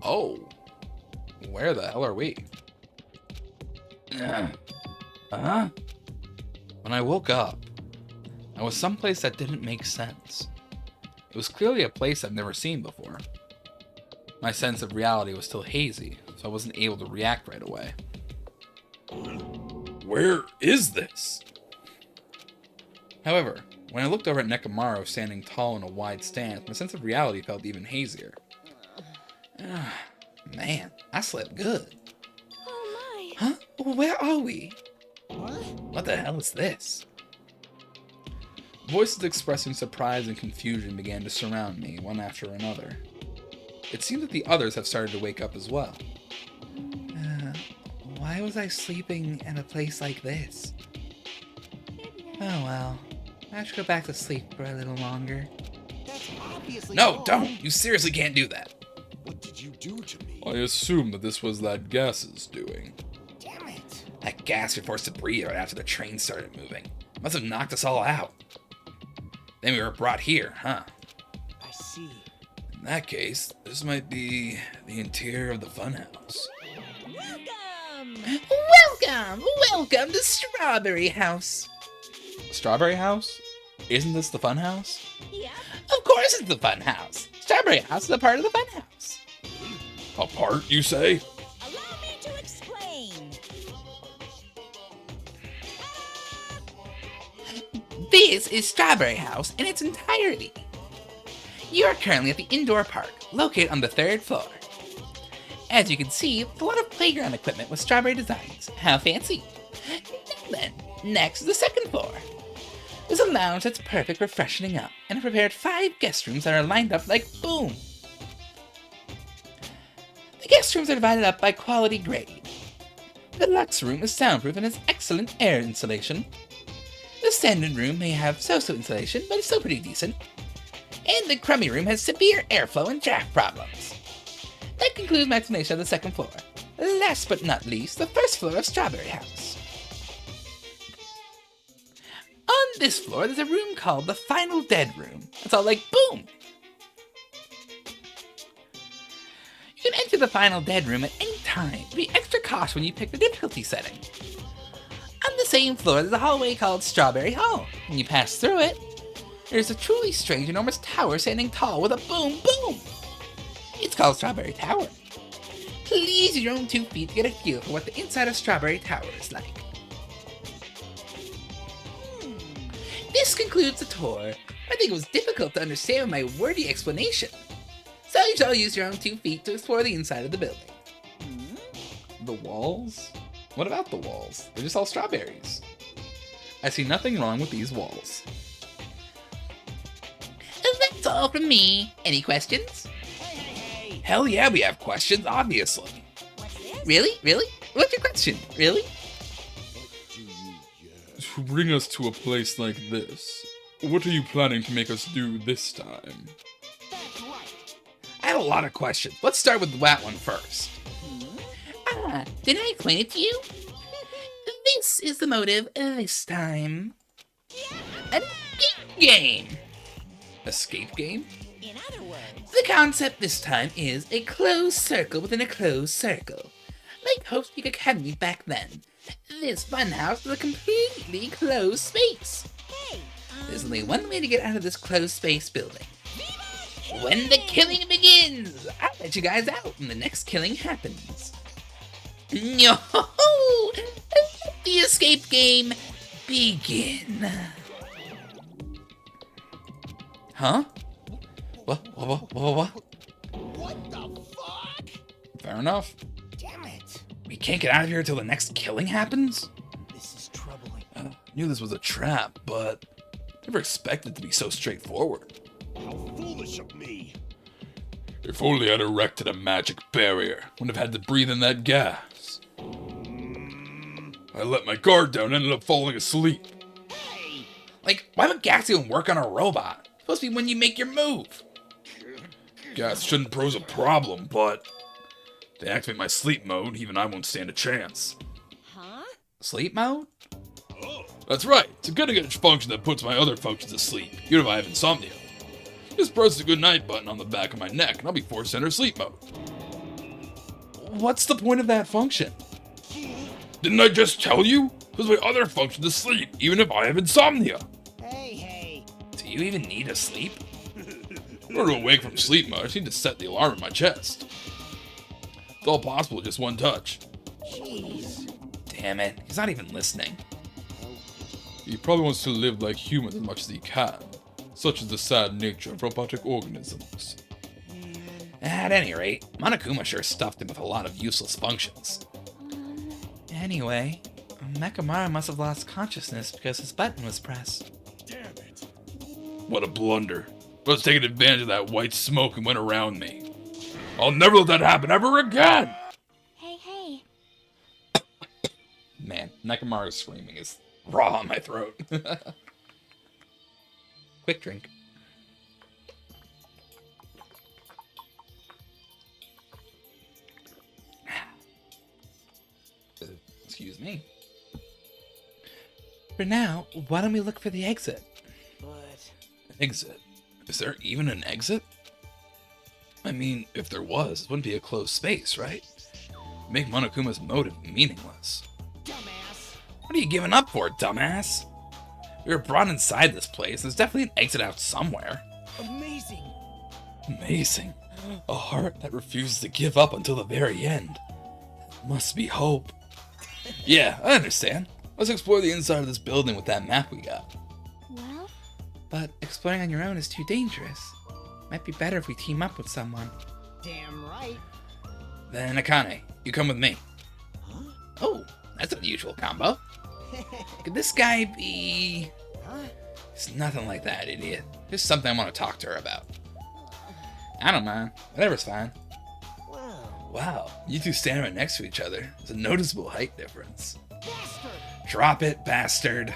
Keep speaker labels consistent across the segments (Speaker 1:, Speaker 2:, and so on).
Speaker 1: Oh, where the hell are we? Huh? When I woke up, I was someplace that didn't make sense. It was clearly a place I've never seen before. My sense of reality was still hazy, so I wasn't able to react right away. Where is this? However, when I looked over at Nekomaru standing tall in a wide stance, my sense of reality felt even hazier. Man, I slept good.
Speaker 2: Oh my.
Speaker 1: Huh? Where are we?
Speaker 2: What?
Speaker 1: What the hell is this? Voices expressing surprise and confusion began to surround me, one after another. It seems that the others have started to wake up as well. Why was I sleeping in a place like this? Oh well, I should go back to sleep for a little longer.
Speaker 2: That's obviously
Speaker 1: No,
Speaker 2: wrong.
Speaker 1: don't! You seriously can't do that!
Speaker 2: What did you do to me?
Speaker 1: I assume that this was that gas's doing.
Speaker 2: Damn it.
Speaker 1: That gas we forced to breathe right after the train started moving. Must have knocked us all out. Then we were brought here, huh?
Speaker 2: I see.
Speaker 1: In that case, this might be the interior of the Funhouse.
Speaker 2: Welcome!
Speaker 1: Welcome to Strawberry House. Strawberry House? Isn't this the Funhouse?
Speaker 2: Yeah.
Speaker 1: Of course it's the Funhouse. Strawberry House is a part of the Funhouse. A part, you say?
Speaker 2: Allow me to explain.
Speaker 1: This is Strawberry House in its entirety. You are currently at the indoor park, located on the 3rd floor. As you can see, it's a lot of playground equipment with strawberry designs. How fancy! Now then, next is the 2nd floor. There's a lounge that's perfect for freshening up, and I've prepared 5 guest rooms that are lined up like boom. The guest rooms are divided up by quality grade. The deluxe room is soundproof and has excellent air insulation. The standard room may have so-so insulation, but it's still pretty decent. And the crummy room has severe airflow and draft problems. That concludes my explanation of the 2nd floor. Last but not least, the 1st floor of Strawberry House. On this floor, there's a room called the Final Dead Room. It's all like boom! You can enter the Final Dead Room at any time. Be extra cautious when you pick the difficulty setting. On the same floor, there's a hallway called Strawberry Hall. When you pass through it, there's a truly strange, enormous tower standing tall with a boom, boom! It's called Strawberry Tower. Please use your own 2 feet to get a feel for what the inside of Strawberry Tower is like. This concludes the tour. I think it was difficult to understand with my wordy explanation. So you shall use your own 2 feet to explore the inside of the building. The walls? What about the walls? They're just all strawberries. I see nothing wrong with these walls. That's all from me. Any questions?
Speaker 2: Hey.
Speaker 1: Hell yeah, we have questions, obviously.
Speaker 2: What's this?
Speaker 1: Really? What's your question? Really?
Speaker 3: To bring us to a place like this, what are you planning to make us do this time?
Speaker 2: That's right.
Speaker 1: I have a lot of questions. Let's start with that one first. Didn't I explain it to you? This is the motive this time. An escape game. Escape game?
Speaker 2: In other words,
Speaker 1: The concept this time is a closed circle within a closed circle. Like Hope Speak Academy back then. This funhouse is a completely closed space.
Speaker 2: hey,
Speaker 1: There's only one way to get out of this closed space building. When the killing begins! I'll let you guys out when the next killing happens. No! Let the escape game begin. Huh? What?
Speaker 2: what the fuck?
Speaker 1: Fair enough.
Speaker 2: Damn it.
Speaker 1: We can't get out of here until the next killing happens?
Speaker 2: This is troubling.
Speaker 1: Knew this was a trap, but never expected it to be so straightforward.
Speaker 4: How foolish of me!
Speaker 3: If only I'd erected a magic barrier, wouldn't have had to breathe in that gas. I let my guard down and ended up falling asleep.
Speaker 2: Hey,
Speaker 1: Like, why would gas even work on a robot? It's supposed to be when you make your move.
Speaker 3: Gas shouldn't pose a problem, but if they activate my sleep mode, even I won't stand a chance.
Speaker 2: huh?
Speaker 1: Sleep mode?
Speaker 3: That's right, it's a good function that puts my other functions to sleep, even if I have insomnia. Just press the good night button on the back of my neck and I'll be forced to enter sleep mode. what's the point of that function? Didn't I just tell you? Because my other function is sleep, even if I have insomnia.
Speaker 2: Hey.
Speaker 1: Do you even need to sleep?
Speaker 3: In order to awake from sleep mode, I just need to set the alarm in my chest. It's all possible with just one touch.
Speaker 2: Jeez.
Speaker 1: Damn it, he's not even listening.
Speaker 3: He probably wants to live like humans as much as he can. Such is the sad nature of robotic organisms.
Speaker 1: At any rate, Monokuma sure stuffed him with a lot of useless functions. Anyway, Nekomaru must have lost consciousness because his button was pressed.
Speaker 4: Damn it.
Speaker 3: What a blunder. I was taking advantage of that white smoke and went around me. I'll never let that happen ever again!
Speaker 5: Hey.
Speaker 1: Man, Nekomaru's screaming is raw in my throat. Quick drink. Excuse me. For now, why don't we look for the exit?
Speaker 2: But
Speaker 3: Exit? Is there even an exit? I mean, if there was, it wouldn't be a closed space, right? Make Monokuma's motive meaningless.
Speaker 2: dumbass.
Speaker 1: What are you giving up for, dumbass? We were brought inside this place. There's definitely an exit out somewhere.
Speaker 2: Amazing.
Speaker 3: Amazing. A heart that refuses to give up until the very end. Must be hope. Yeah, I understand. Let's explore the inside of this building with that map we got.
Speaker 5: Well,
Speaker 1: But exploring on your own is too dangerous. Might be better if we team up with someone.
Speaker 2: Damn right.
Speaker 1: Then Akane, you come with me.
Speaker 2: Huh?
Speaker 1: Oh, that's an unusual combo. Could this guy be...
Speaker 2: Huh?
Speaker 1: It's nothing like that, idiot. Just something I want to talk to her about. I don't mind. Whatever's fine.
Speaker 2: Wow.
Speaker 1: Wow, you two stand right next to each other. There's a noticeable height difference.
Speaker 2: Bastard.
Speaker 1: Drop it, bastard.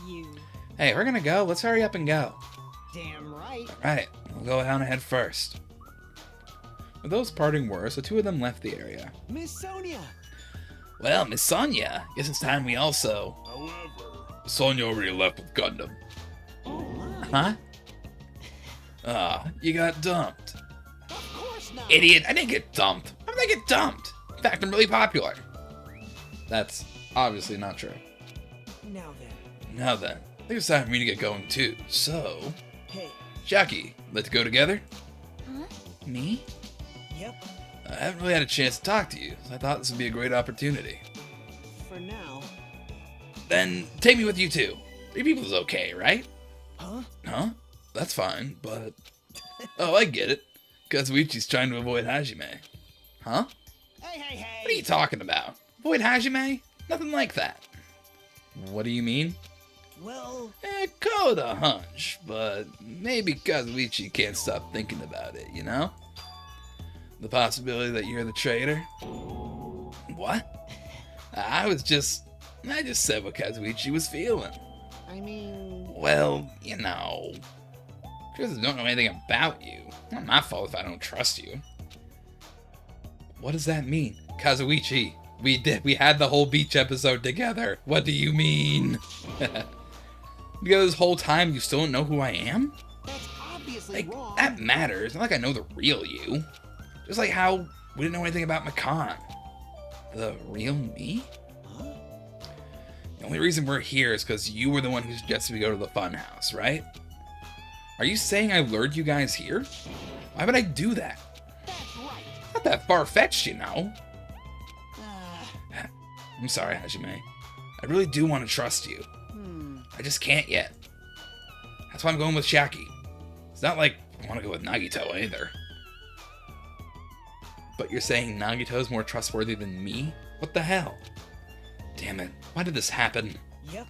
Speaker 2: You.
Speaker 1: Hey, we're gonna go. Let's hurry up and go.
Speaker 2: Damn right.
Speaker 1: Alright, we'll go down ahead first. With those parting words, the two of them left the area.
Speaker 2: Miss Sonia.
Speaker 1: Well, Miss Sonia, guess it's time we also...
Speaker 4: However,
Speaker 3: Sonya already left with Gundam.
Speaker 2: Oh my.
Speaker 1: Huh?
Speaker 3: Ah, you got dumped.
Speaker 2: Of course not.
Speaker 1: Idiot, I didn't get dumped. How did I get dumped? In fact, I'm really popular. That's obviously not true.
Speaker 2: Now then.
Speaker 3: Now then, I think it's time for me to get going too. So,
Speaker 2: Hey.
Speaker 3: Jackie, let's go together?
Speaker 5: huh?
Speaker 1: Me?
Speaker 2: Yep.
Speaker 3: I haven't really had a chance to talk to you, so I thought this would be a great opportunity.
Speaker 2: For now.
Speaker 3: Then, take me with you too.
Speaker 1: 3 people is okay, right?
Speaker 2: Huh?
Speaker 3: Huh? That's fine, but... Oh, I get it. Kazuichi's trying to avoid Hajime.
Speaker 1: Huh?
Speaker 2: Hey.
Speaker 1: What are you talking about? Avoid Hajime? Nothing like that. What do you mean?
Speaker 2: Well,
Speaker 3: Call it a hunch, but maybe Kazuichi can't stop thinking about it, you know? The possibility that you're the traitor?
Speaker 1: What?
Speaker 3: I just said what Kazuichi was feeling.
Speaker 2: I mean,
Speaker 1: Well, you know... Because I don't know anything about you. It's not my fault if I don't trust you. What does that mean? Kazuichi, we had the whole beach episode together. What do you mean? Because this whole time you still don't know who I am?
Speaker 2: that's obviously
Speaker 1: Like,
Speaker 2: wrong.
Speaker 1: that matters. It's not like I know the real you. Just like how we didn't know anything about Makan. The real me?
Speaker 2: Huh?
Speaker 1: The only reason we're here is because you were the one who suggested we go to the Funhouse, right? Are you saying I lured you guys here? Why would I do that?
Speaker 2: That's right.
Speaker 1: Not that far-fetched, you know.
Speaker 2: Uh,
Speaker 1: I'm sorry, Hajime. I really do want to trust you. I just can't yet. That's why I'm going with Shaki. It's not like I want to go with Nagito either. But you're saying Nagito's more trustworthy than me? What the hell? Damn it. Why did this happen?
Speaker 2: Yep.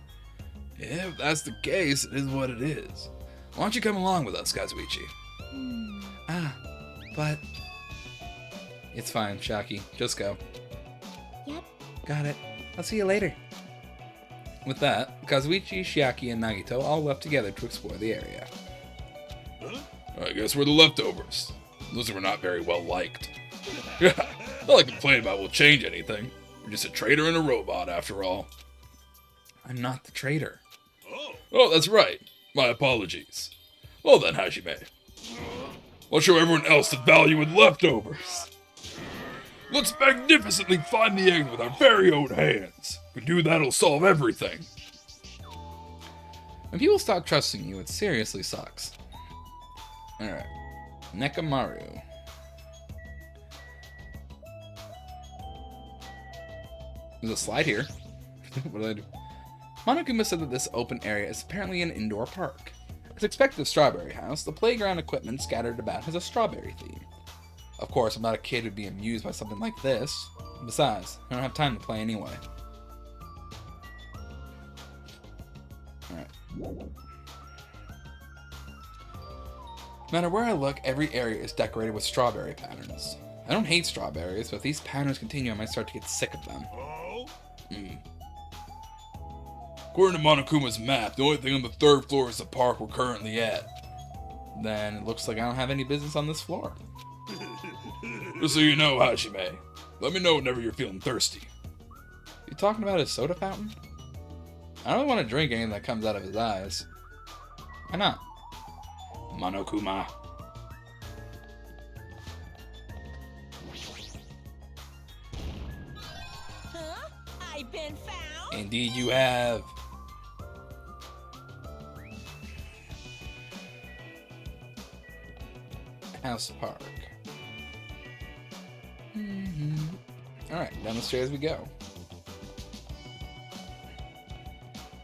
Speaker 3: Yeah, if that's the case, it is what it is. Why don't you come along with us, Kazuichi?
Speaker 1: But... It's fine, Shaki. Just go.
Speaker 5: Yep.
Speaker 1: Got it. I'll see you later. With that, Kazuichi, Shiaki, and Nagito all left together to explore the area.
Speaker 3: I guess we're the leftovers. Those were not very well liked. Not like complaining about will change anything. We're just a traitor and a robot, after all.
Speaker 1: I'm not the traitor.
Speaker 3: Oh, that's right. My apologies. Well then, Hajime. I'll show everyone else the value in leftovers. Let's magnificently find the eggs with our very own hands. If we do that, it'll solve everything.
Speaker 1: When people stop trusting you, it seriously sucks. Alright. Nekomaru. There's a slide here. What did I do? Monokuma said that this open area is apparently an indoor park. As expected of Strawberry House, the playground equipment scattered about has a strawberry theme. Of course, I'm not a kid who'd be amused by something like this. Besides, I don't have time to play anyway. Alright. No matter where I look, every area is decorated with strawberry patterns. I don't hate strawberries, but if these patterns continue, I might start to get sick of them.
Speaker 4: Oh?
Speaker 3: According to Monokuma's map, the only thing on the 3rd floor is the park we're currently at.
Speaker 1: Then it looks like I don't have any business on this floor.
Speaker 3: Just so you know, Hajime, let me know whenever you're feeling thirsty.
Speaker 1: You talking about his soda fountain? I don't want to drink anything that comes out of his eyes. Why not?
Speaker 3: Monokuma.
Speaker 6: Huh? I've been found?
Speaker 1: Indeed you have. House Park. Alright, down the stairs we go.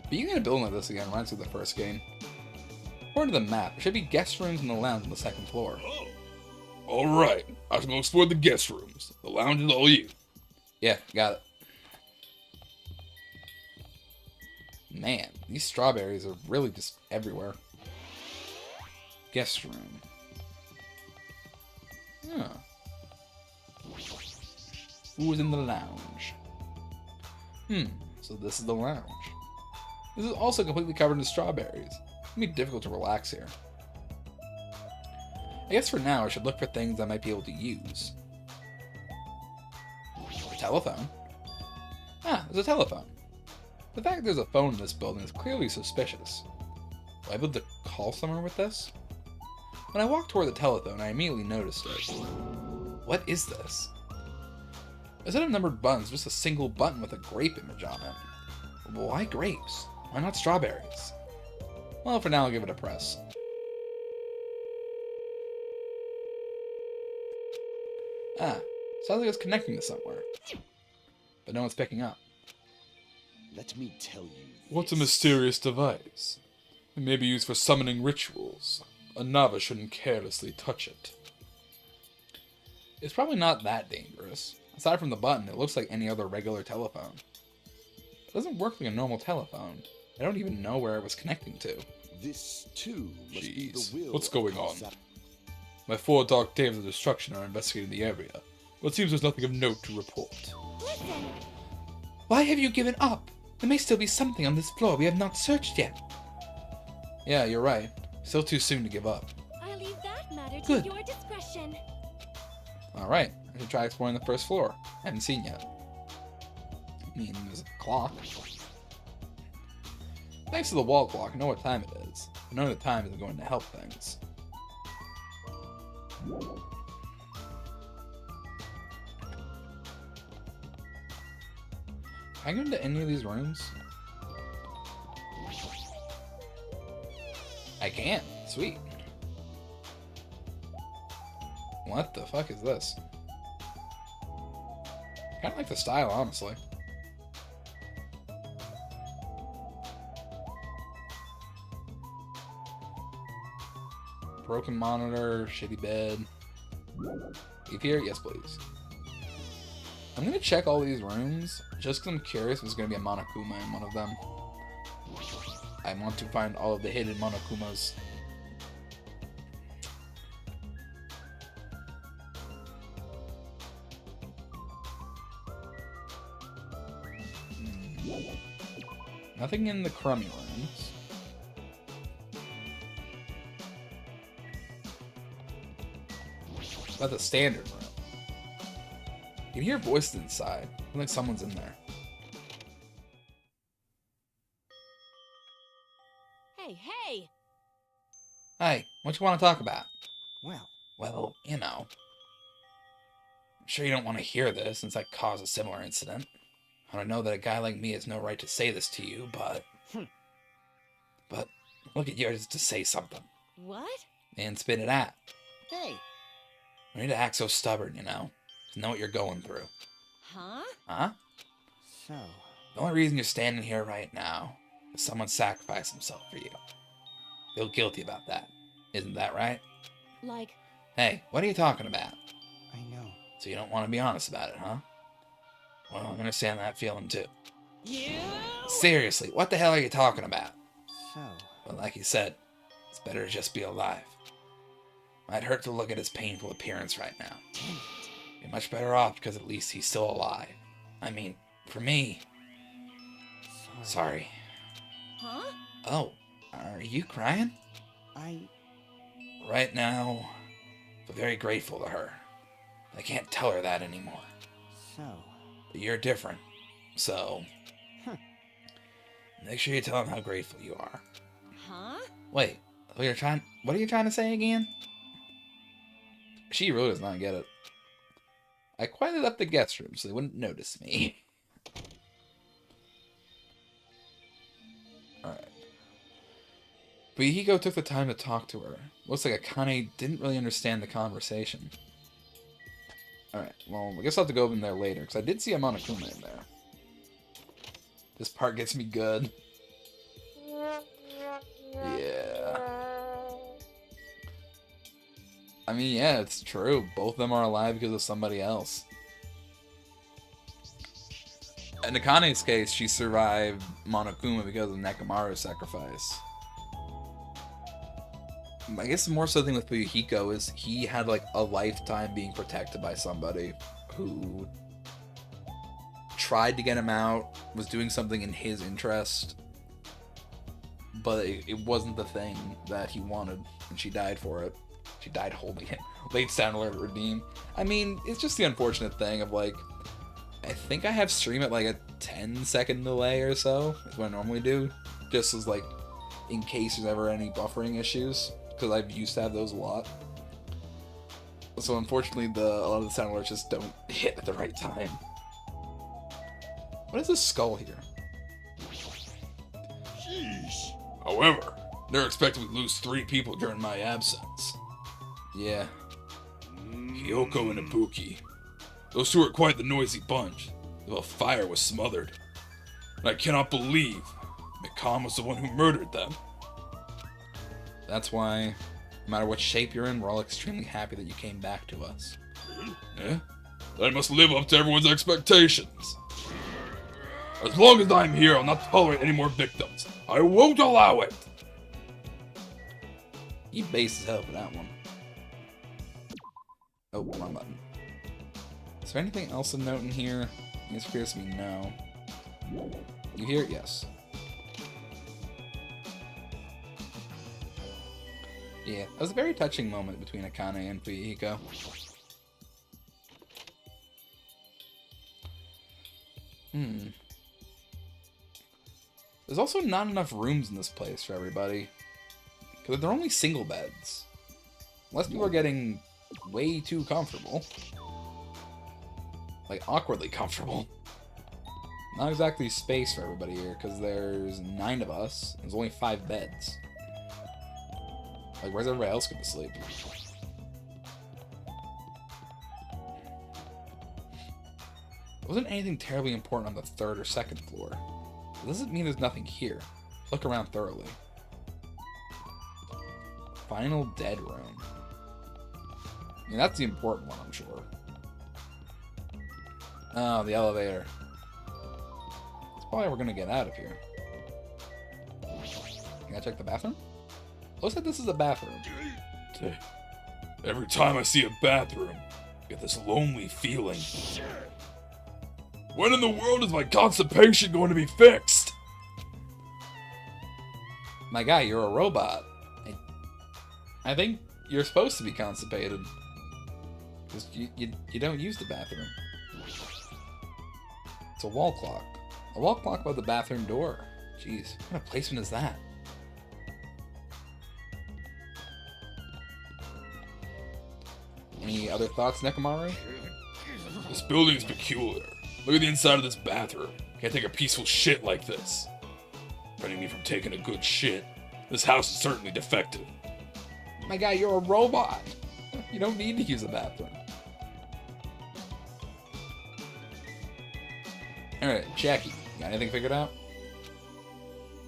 Speaker 1: Being in a building like this again reminds me of the first game. According to the map, there should be guest rooms and the lounge on the 2nd floor.
Speaker 4: Oh.
Speaker 3: Alright, I can go explore the guest rooms. The lounge is all you.
Speaker 1: Yeah, got it. Man, these strawberries are really just everywhere. Guest room. Huh. Who is in the lounge? So this is the lounge. This is also completely covered in strawberries. It's gonna be difficult to relax here. I guess for now I should look for things I might be able to use. A telephone. Ah, there's a telephone. The fact there's a phone in this building is clearly suspicious. Will I be able to call someone with this? When I walked toward the telephone, I immediately noticed it. What is this? Instead of numbered buttons, just a single button with a grape image on it. Why grapes? Why not strawberries? Well, for now, I'll give it a press. Ah, sounds like it's connecting to somewhere. But no one's picking up.
Speaker 4: Let me tell you.
Speaker 3: What's a
Speaker 4: this.
Speaker 3: mysterious device? It may be used for summoning rituals. A novice shouldn't carelessly touch it.
Speaker 1: It's probably not that dangerous. Aside from the button, it looks like any other regular telephone. It doesn't work like a normal telephone. I don't even know where it was connecting to.
Speaker 4: This too must be
Speaker 3: Jeez,
Speaker 4: the will
Speaker 3: what's
Speaker 4: of
Speaker 3: going on?
Speaker 4: Kazan.
Speaker 3: My 4 dark days of destruction are investigating the area, but it seems there's nothing of note to report.
Speaker 5: Listen,
Speaker 1: Why have you given up? There may still be something on this floor we have not searched yet. Yeah, you're right. Still too soon to give up.
Speaker 5: I'll leave that matter to
Speaker 1: Good.
Speaker 5: your discretion.
Speaker 1: Alright, I should try exploring the 1st floor. I haven't seen yet. I mean, there's a clock. Thanks to the wall clock, I know what time it is. But knowing the time isn't going to help things. Can I go into any of these rooms? I can. Sweet. What the fuck is this? Kinda like the style, honestly. Broken monitor, shitty bed. Leave here? Yes, please. I'm gonna check all these rooms, just because I'm curious if there's gonna be a Monokuma in one of them. I want to find all of the hidden Monokumas. Nothing in the crummy rooms. What about the standard room? You can hear voices inside. I feel like someone's in there.
Speaker 6: Hey, hey!
Speaker 1: Hey, what you want to talk about?
Speaker 2: Well,
Speaker 1: Well, you know.
Speaker 3: sure you don't want to hear this since I caused a similar incident. And I know that a guy like me has no right to say this to you, but... But look at yours to say something.
Speaker 6: What?
Speaker 3: And spit it out.
Speaker 2: Hey,
Speaker 3: You need to act so stubborn, you know? To know what you're going through.
Speaker 6: Huh?
Speaker 3: Huh?
Speaker 2: so
Speaker 3: The only reason you're standing here right now is someone sacrificed himself for you. Feel guilty about that. Isn't that right?
Speaker 6: Like,
Speaker 3: Hey, what are you talking about?
Speaker 2: I know.
Speaker 3: So you don't want to be honest about it, huh? Well, I understand that feeling too.
Speaker 6: you?
Speaker 3: Seriously, what the hell are you talking about?
Speaker 2: So,
Speaker 3: But like you said, it's better to just be alive. Might hurt to look at his painful appearance right now. You're much better off because at least he's still alive. I mean, for me... Sorry.
Speaker 6: Huh?
Speaker 3: Oh, are you crying?
Speaker 2: I
Speaker 3: Right now, I feel very grateful to her. I can't tell her that anymore.
Speaker 2: so
Speaker 3: But you're different, so... Make sure you tell him how grateful you are.
Speaker 6: Huh?
Speaker 3: Wait, what are you trying to say again? She really does not get it. I quieted up the guest room so they wouldn't notice me. Alright. Buihiko took the time to talk to her. Looks like Akane didn't really understand the conversation. Alright, well, I guess I'll have to go in there later, because I did see a Monokuma in there. This part gets me good. Yeah. I mean, yeah, it's true. Both of them are alive because of somebody else. In Akane's case, she survived Monokuma because of Nekomaru's sacrifice. I guess more so the thing with Buihiko is he had like a lifetime being protected by somebody who tried to get him out, was doing something in his interest, but it wasn't the thing that he wanted, and she died for it. She died holding it. Late sound alert redeemed. I mean, it's just the unfortunate thing of like, I think I have stream at like a 10-second delay or so, is what I normally do, just as like, in case there's ever any buffering issues, because I've used to have those a lot. So unfortunately, a lot of the sound alerts just don't hit at the right time. What is this skull here?
Speaker 4: Sheesh.
Speaker 3: However, they're expecting we lose 3 people during my absence. Yeah. Kyoko and Ibuki. Those 2 are quite the noisy bunch. The fire was smothered. And I cannot believe Mikam was the one who murdered them. That's why, no matter what shape you're in, we're all extremely happy that you came back to us. Yeah? I must live up to everyone's expectations. As long as I'm here, I'll not tolerate any more victims. I won't allow it! He based his hell for that one. Oh, wrong button. Is there anything else of note in here? It appears to me no. You hear it? Yes. Yeah, that was a very touching moment between Akane and Buihiko. There's also not enough rooms in this place for everybody. Because they're only single beds. Unless people are getting way too comfortable. Like, awkwardly comfortable. Not exactly space for everybody here, because there's 9 of us. There's only 5 beds. Like, where's everybody else going to sleep? There wasn't anything terribly important on the 3rd or 2nd floor. It doesn't mean there's nothing here. Look around thoroughly. Final dead room. I mean, that's the important one, I'm sure. Oh, the elevator. That's probably how we're gonna get out of here. Can I check the bathroom? Looks like this is a bathroom. Every time I see a bathroom, I get this lonely feeling. When in the world is my constipation going to be fixed? My guy, you're a robot. I think you're supposed to be constipated. Because you don't use the bathroom. It's a wall clock. A wall clock by the bathroom door. Jeez, what kind of placement is that? Any other thoughts, Nekomaru? This building is peculiar. Look at the inside of this bathroom. Can't take a peaceful shit like this. Preventing me from taking a good shit. This house is certainly defective.
Speaker 1: My guy, you're a robot. You don't need to use a bathroom. Alright, Jackie, you got anything figured out?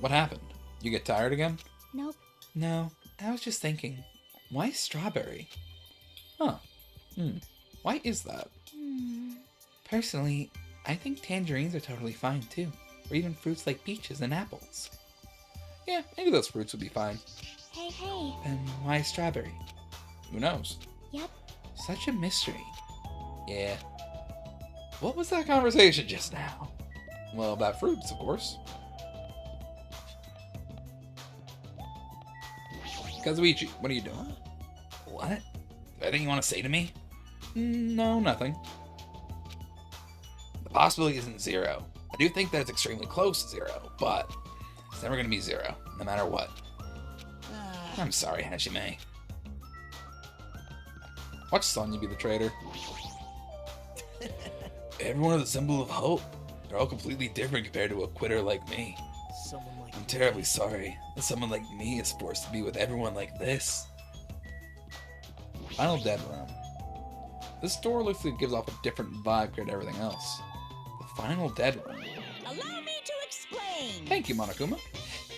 Speaker 1: What happened? You get tired again?
Speaker 5: Nope.
Speaker 1: No, I was just thinking, why strawberry? Huh. Why is that? Personally, I think tangerines are totally fine too. Or even fruits like peaches and apples. Yeah, maybe those fruits would be fine.
Speaker 5: Hey, hey.
Speaker 1: Then why strawberry? Who knows?
Speaker 5: Yep.
Speaker 1: Such a mystery. Yeah. What was that conversation just now? Well, about fruits, of course. Kazuichi, what are you doing? What? Anything you want to say to me? No, nothing. The possibility isn't zero. I do think that it's extremely close to zero, but it's never going to be zero, no matter what. I'm sorry, Hajime. Watch Sonya be the traitor. Everyone is a symbol of hope. They're all completely different compared to a quitter like me. I'm terribly sorry that someone like me is forced to be with everyone like this. Final dead room. This door looks like it gives off a different vibe compared to everything else. The final dead room.
Speaker 6: Allow me to explain.
Speaker 1: Thank you, Monokuma.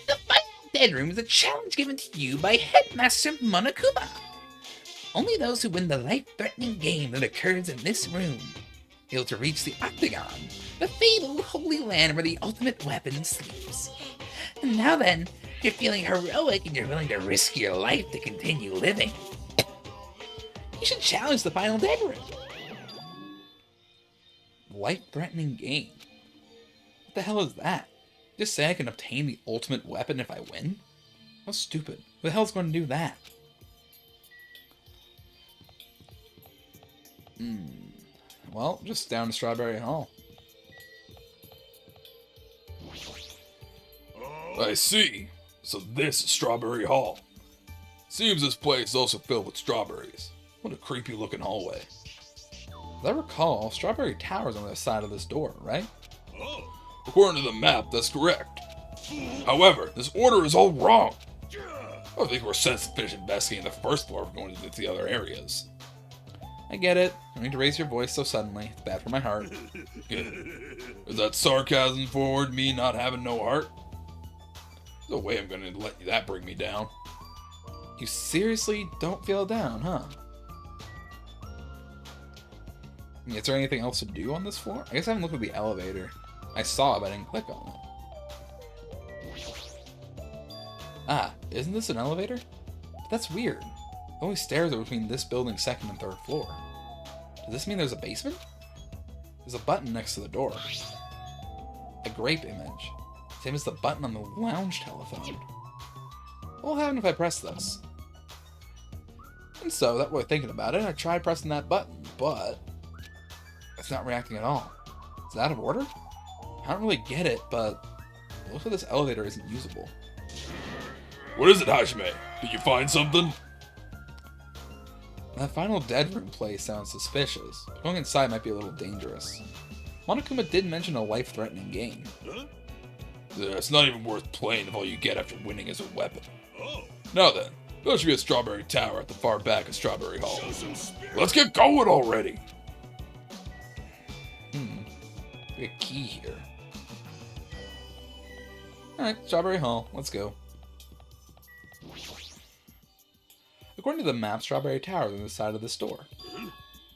Speaker 1: The final dead room is a challenge given to you by Headmaster Monokuma. Only those who win the life-threatening game that occurs in this room able to reach the Octagon, the fabled holy land where the ultimate weapon sleeps. And now then, if you're feeling heroic and you're willing to risk your life to continue living, you should challenge the final dead room. Life-threatening game? What the hell is that? Just say I can obtain the ultimate weapon if I win? How stupid. Who the hell's going to do that? Well, just down to Strawberry Hall.
Speaker 3: I see. So this is Strawberry Hall. Seems this place is also filled with strawberries. What a creepy looking hallway.
Speaker 1: As I recall, Strawberry Tower's on the other side of this door, right?
Speaker 3: According to the map, that's correct. However, this order is all wrong. I think we're set to finish investigating the first floor before going into the other areas.
Speaker 1: I get it. I don't need to raise your voice so suddenly. It's bad for my heart.
Speaker 3: Good. Is that sarcasm forward me not having no heart? There's no way I'm gonna let that bring me down.
Speaker 1: You seriously don't feel down, huh? Is there anything else to do on this floor? I guess I haven't looked at the elevator. I saw it, but I didn't click on it. Ah, isn't this an elevator? But that's weird. The only stairs are between this building's second and third floor. Does this mean there's a basement? There's a button next to the door. A grape image. Same as the button on the lounge telephone. What will happen if I press this? And so, that way thinking about it, I tried pressing that button, but it's not reacting at all. Is it out of order? I don't really get it, but it looks like this elevator isn't usable.
Speaker 3: What is it, Hajime? Did you find something?
Speaker 1: That final dead room place sounds suspicious. Going inside might be a little dangerous. Monokuma did mention a life-threatening game.
Speaker 3: It's not even worth playing if all you get after winning is a weapon. Now then, there should be a Strawberry Tower at the far back of Strawberry Hall. Let's get going already!
Speaker 1: There's a key here. Alright, Strawberry Hall, let's go. According to the map, Strawberry Tower is on the side of this door.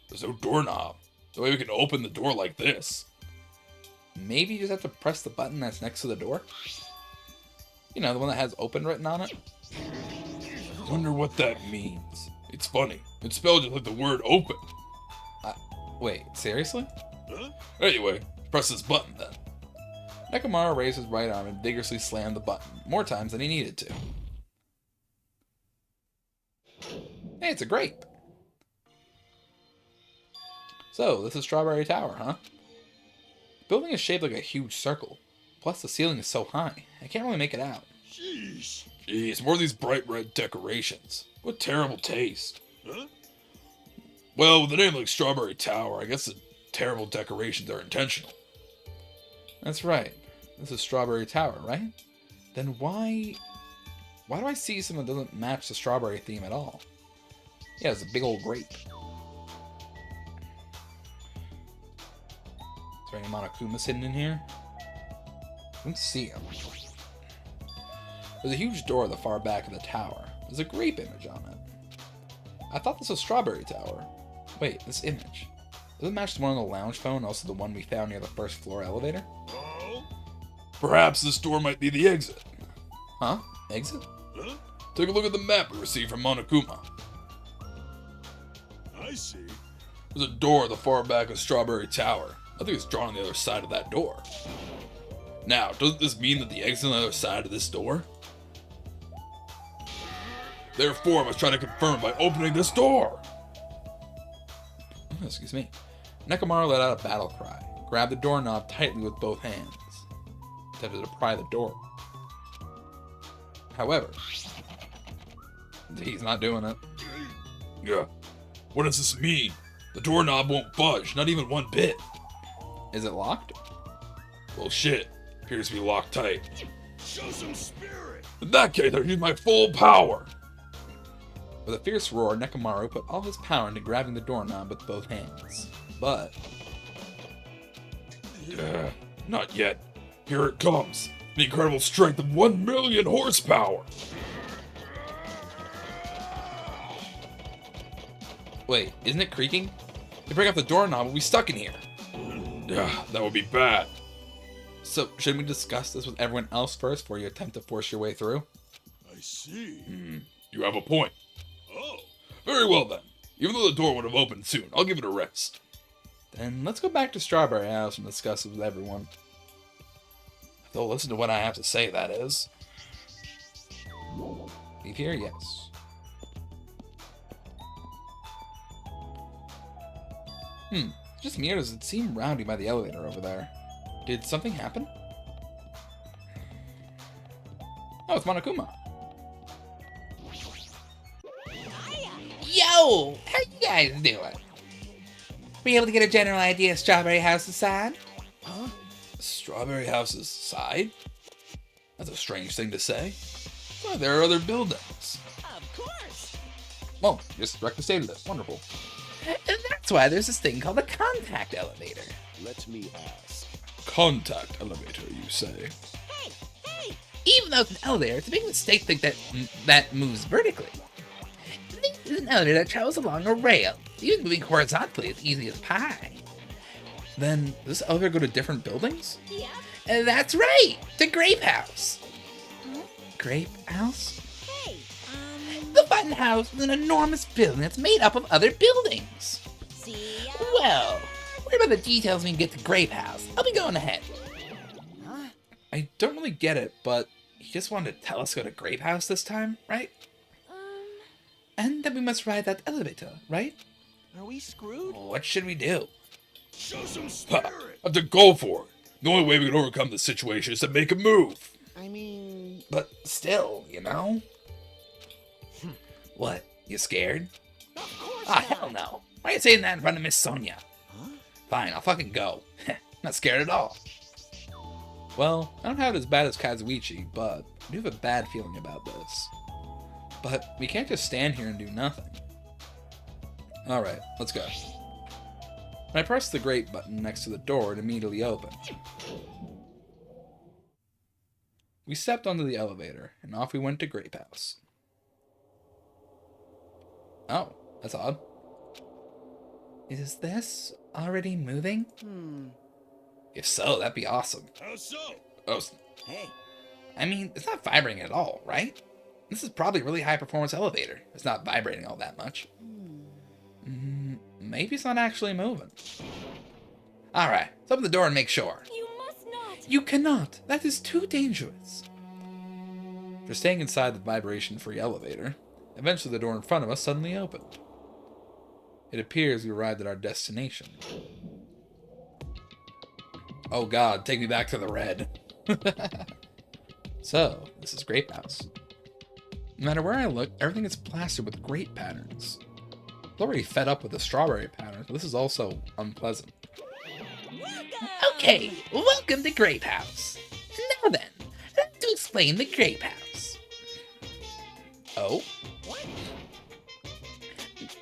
Speaker 3: There's no doorknob. No way we can open the door like this.
Speaker 1: Maybe you just have to press the button that's next to the door? You know, the one that has open written on it?
Speaker 3: Wonder what that means. It's funny. It's spelled just like the word open.
Speaker 1: Wait, seriously?
Speaker 3: Anyway, press this button then.
Speaker 1: Nekomaru raised his right arm and vigorously slammed the button, more times than he needed to. Hey, it's a grape! So, this is Strawberry Tower, huh? The building is shaped like a huge circle. Plus, the ceiling is so high, I can't really make it out.
Speaker 3: Jeez, more of these bright red decorations. What terrible taste. Well, with a name like Strawberry Tower, I guess it terrible decorations are intentional.
Speaker 1: That's right. This is Strawberry Tower, right? Then why do I see something that doesn't match the strawberry theme at all? Yeah, it's a big old grape. Is there any Monokumas hidden in here? I don't see him. There's a huge door at the far back of the tower. There's a grape image on it. I thought this was Strawberry Tower. Wait, this image. Does it match the one on the lounge phone and also the one we found near the first floor elevator?
Speaker 3: Perhaps this door might be the exit.
Speaker 1: Huh? Exit?
Speaker 4: Huh?
Speaker 3: Take a look at the map we received from Monokuma.
Speaker 4: I see.
Speaker 3: There's a door at the far back of Strawberry Tower. I think it's drawn on the other side of that door. Now, doesn't this mean that the exit on the other side of this door? Therefore, I must try to confirm by opening this door.
Speaker 1: Oh, excuse me. Nekomaru let out a battle cry, grabbed the doorknob tightly with both hands, attempted to pry the door. However, he's not doing it.
Speaker 3: Yeah. What does this mean? The doorknob won't budge, not even one bit.
Speaker 1: Is it locked?
Speaker 3: Well, shit. Appears to be locked tight.
Speaker 4: Show some spirit.
Speaker 3: In that case, I use my full power.
Speaker 1: With a fierce roar, Nekomaru put all his power into grabbing the doorknob with both hands. But
Speaker 3: Not yet. Here it comes. The incredible strength of 1 million horsepower.
Speaker 1: wait, isn't it creaking? You break off the doorknob, we'll be stuck in here.
Speaker 3: That would be bad.
Speaker 1: So, shouldn't we discuss this with everyone else first before you attempt to force your way through?
Speaker 4: I see.
Speaker 3: You have a point.
Speaker 4: Oh,
Speaker 3: Very well then. Even though the door would have opened soon, I'll give it a rest.
Speaker 1: Then let's go back to Strawberry House and discuss it with everyone.
Speaker 3: If they'll listen to what I have to say, that is.
Speaker 1: Leave here? Yes. Just me, or does it seem rowdy by the elevator over there? Did something happen? Oh, it's Monokuma. Yo! How you guys doing? Were you able to get a general idea of Strawberry House's side?
Speaker 3: Huh? Strawberry House's side? That's a strange thing to say. Well, there are other buildings.
Speaker 6: Of course.
Speaker 1: Oh, just directly stated it. Wonderful. And that's why there's this thing called a contact elevator.
Speaker 4: let me ask.
Speaker 3: Contact elevator, you say?
Speaker 6: Hey, hey.
Speaker 1: Even though it's an elevator, it's a big mistake to think that moves vertically. This is an elevator that travels along a rail. Even moving horizontally is easy as pie. Then, does this elevator go to different buildings?
Speaker 6: Yep.
Speaker 1: And that's right! To Grape House! Grape House?
Speaker 6: Hey,
Speaker 1: The Funhouse is an enormous building that's made up of other buildings.
Speaker 6: see ya.
Speaker 1: Well, worry about the details when you get to Grape House. I'll be going ahead.
Speaker 2: Huh?
Speaker 1: I don't really get it, but he just wanted to tell us to go to Grape House this time, right? And that we must ride that elevator, right?
Speaker 2: Are we screwed?
Speaker 1: What should we do?
Speaker 4: Show some
Speaker 3: Ha!
Speaker 4: spirit.
Speaker 3: I have to go for it. The only way we can overcome this situation is to make a move.
Speaker 2: I mean,
Speaker 1: But still, you know? What? You scared?
Speaker 6: Of course
Speaker 1: Ah,
Speaker 6: not.
Speaker 1: hell no. Why are you saying that in front of Miss Sonia?
Speaker 2: huh?
Speaker 1: Fine, I'll fucking go. Not scared at all. Well, I don't have it as bad as Kazuichi, but I do have a bad feeling about this. But we can't just stand here and do nothing. Alright, let's go. I pressed the grate button next to the door, it immediately opened. We stepped onto the elevator, and off we went to Grape House. Oh, that's odd. Is this already moving? If so, that'd be awesome.
Speaker 4: How so?
Speaker 3: Oh,
Speaker 2: Hey,
Speaker 1: I mean, it's not vibrating at all, right? This is probably a really high performance elevator. It's not vibrating all that much. Maybe it's not actually moving. Alright, let's open the door and make sure.
Speaker 5: You must not.
Speaker 1: You cannot. That is too dangerous. After staying inside the vibration-free elevator, eventually the door in front of us suddenly opened. It appears we arrived at our destination. Oh god, take me back to the red. So, this is Grape House. No matter where I look, everything is plastered with grape patterns. I'm already fed up with the strawberry patterns, but this is also unpleasant. Okay, welcome to Grape House. Now then, let's to explain the Grape House. Oh?
Speaker 6: What?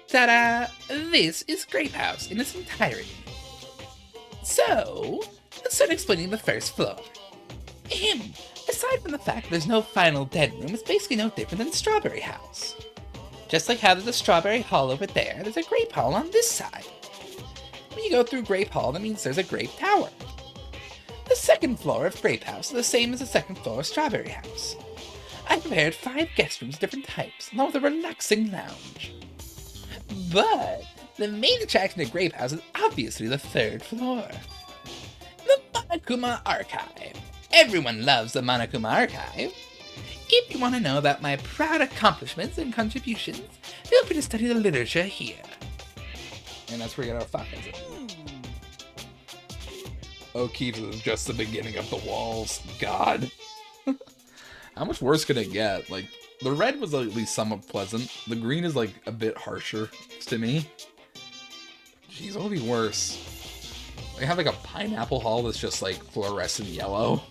Speaker 1: Ta-da! This is Grape House in its entirety. So, let's start explaining the first floor. Aside from the fact there's no final dead room, it's basically no different than Strawberry House. Just like how there's a Strawberry Hall over there, there's a Grape Hall on this side. When you go through Grape Hall, that means there's a Grape Tower. The second floor of Grape House is the same as the second floor of Strawberry House. I prepared 5 guest rooms of different types, along with a relaxing lounge. But the main attraction to Grape House is obviously the 3rd floor. The Monokuma Archive. Everyone loves the Monokuma Archive. If you want to know about my proud accomplishments and contributions, feel free to study the literature here. And that's where we get our files.
Speaker 3: O'Keefe is just the beginning of the walls. God. How much worse could it get? Like, the red was at least somewhat pleasant. The green is, like, a bit harsher to me. Jeez, what would be worse? They have, like, a pineapple hall that's just, like, fluorescent yellow.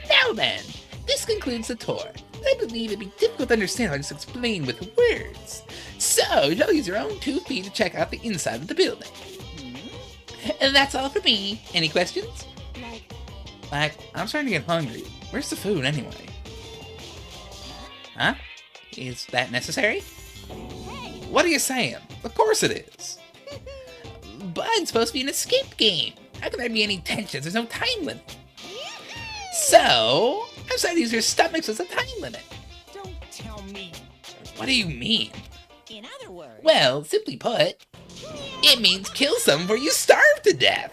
Speaker 1: Now then, this concludes the tour. I believe it'd be difficult to understand if I just explain with words. So, you'll use your own 2 feet to check out the inside of the building. And that's all for me. Any questions? Like, I'm starting to get hungry. Where's the food anyway? Huh? Is that necessary? What are you saying? Of course it is. But it's supposed to be an escape game. How can there be any tensions? There's no time limit. So, I'm sorry to use your stomachs as a time limit.
Speaker 2: Don't tell me.
Speaker 1: What do you mean?
Speaker 6: In other words.
Speaker 1: Well, simply put, it means kill someone before you starve to death.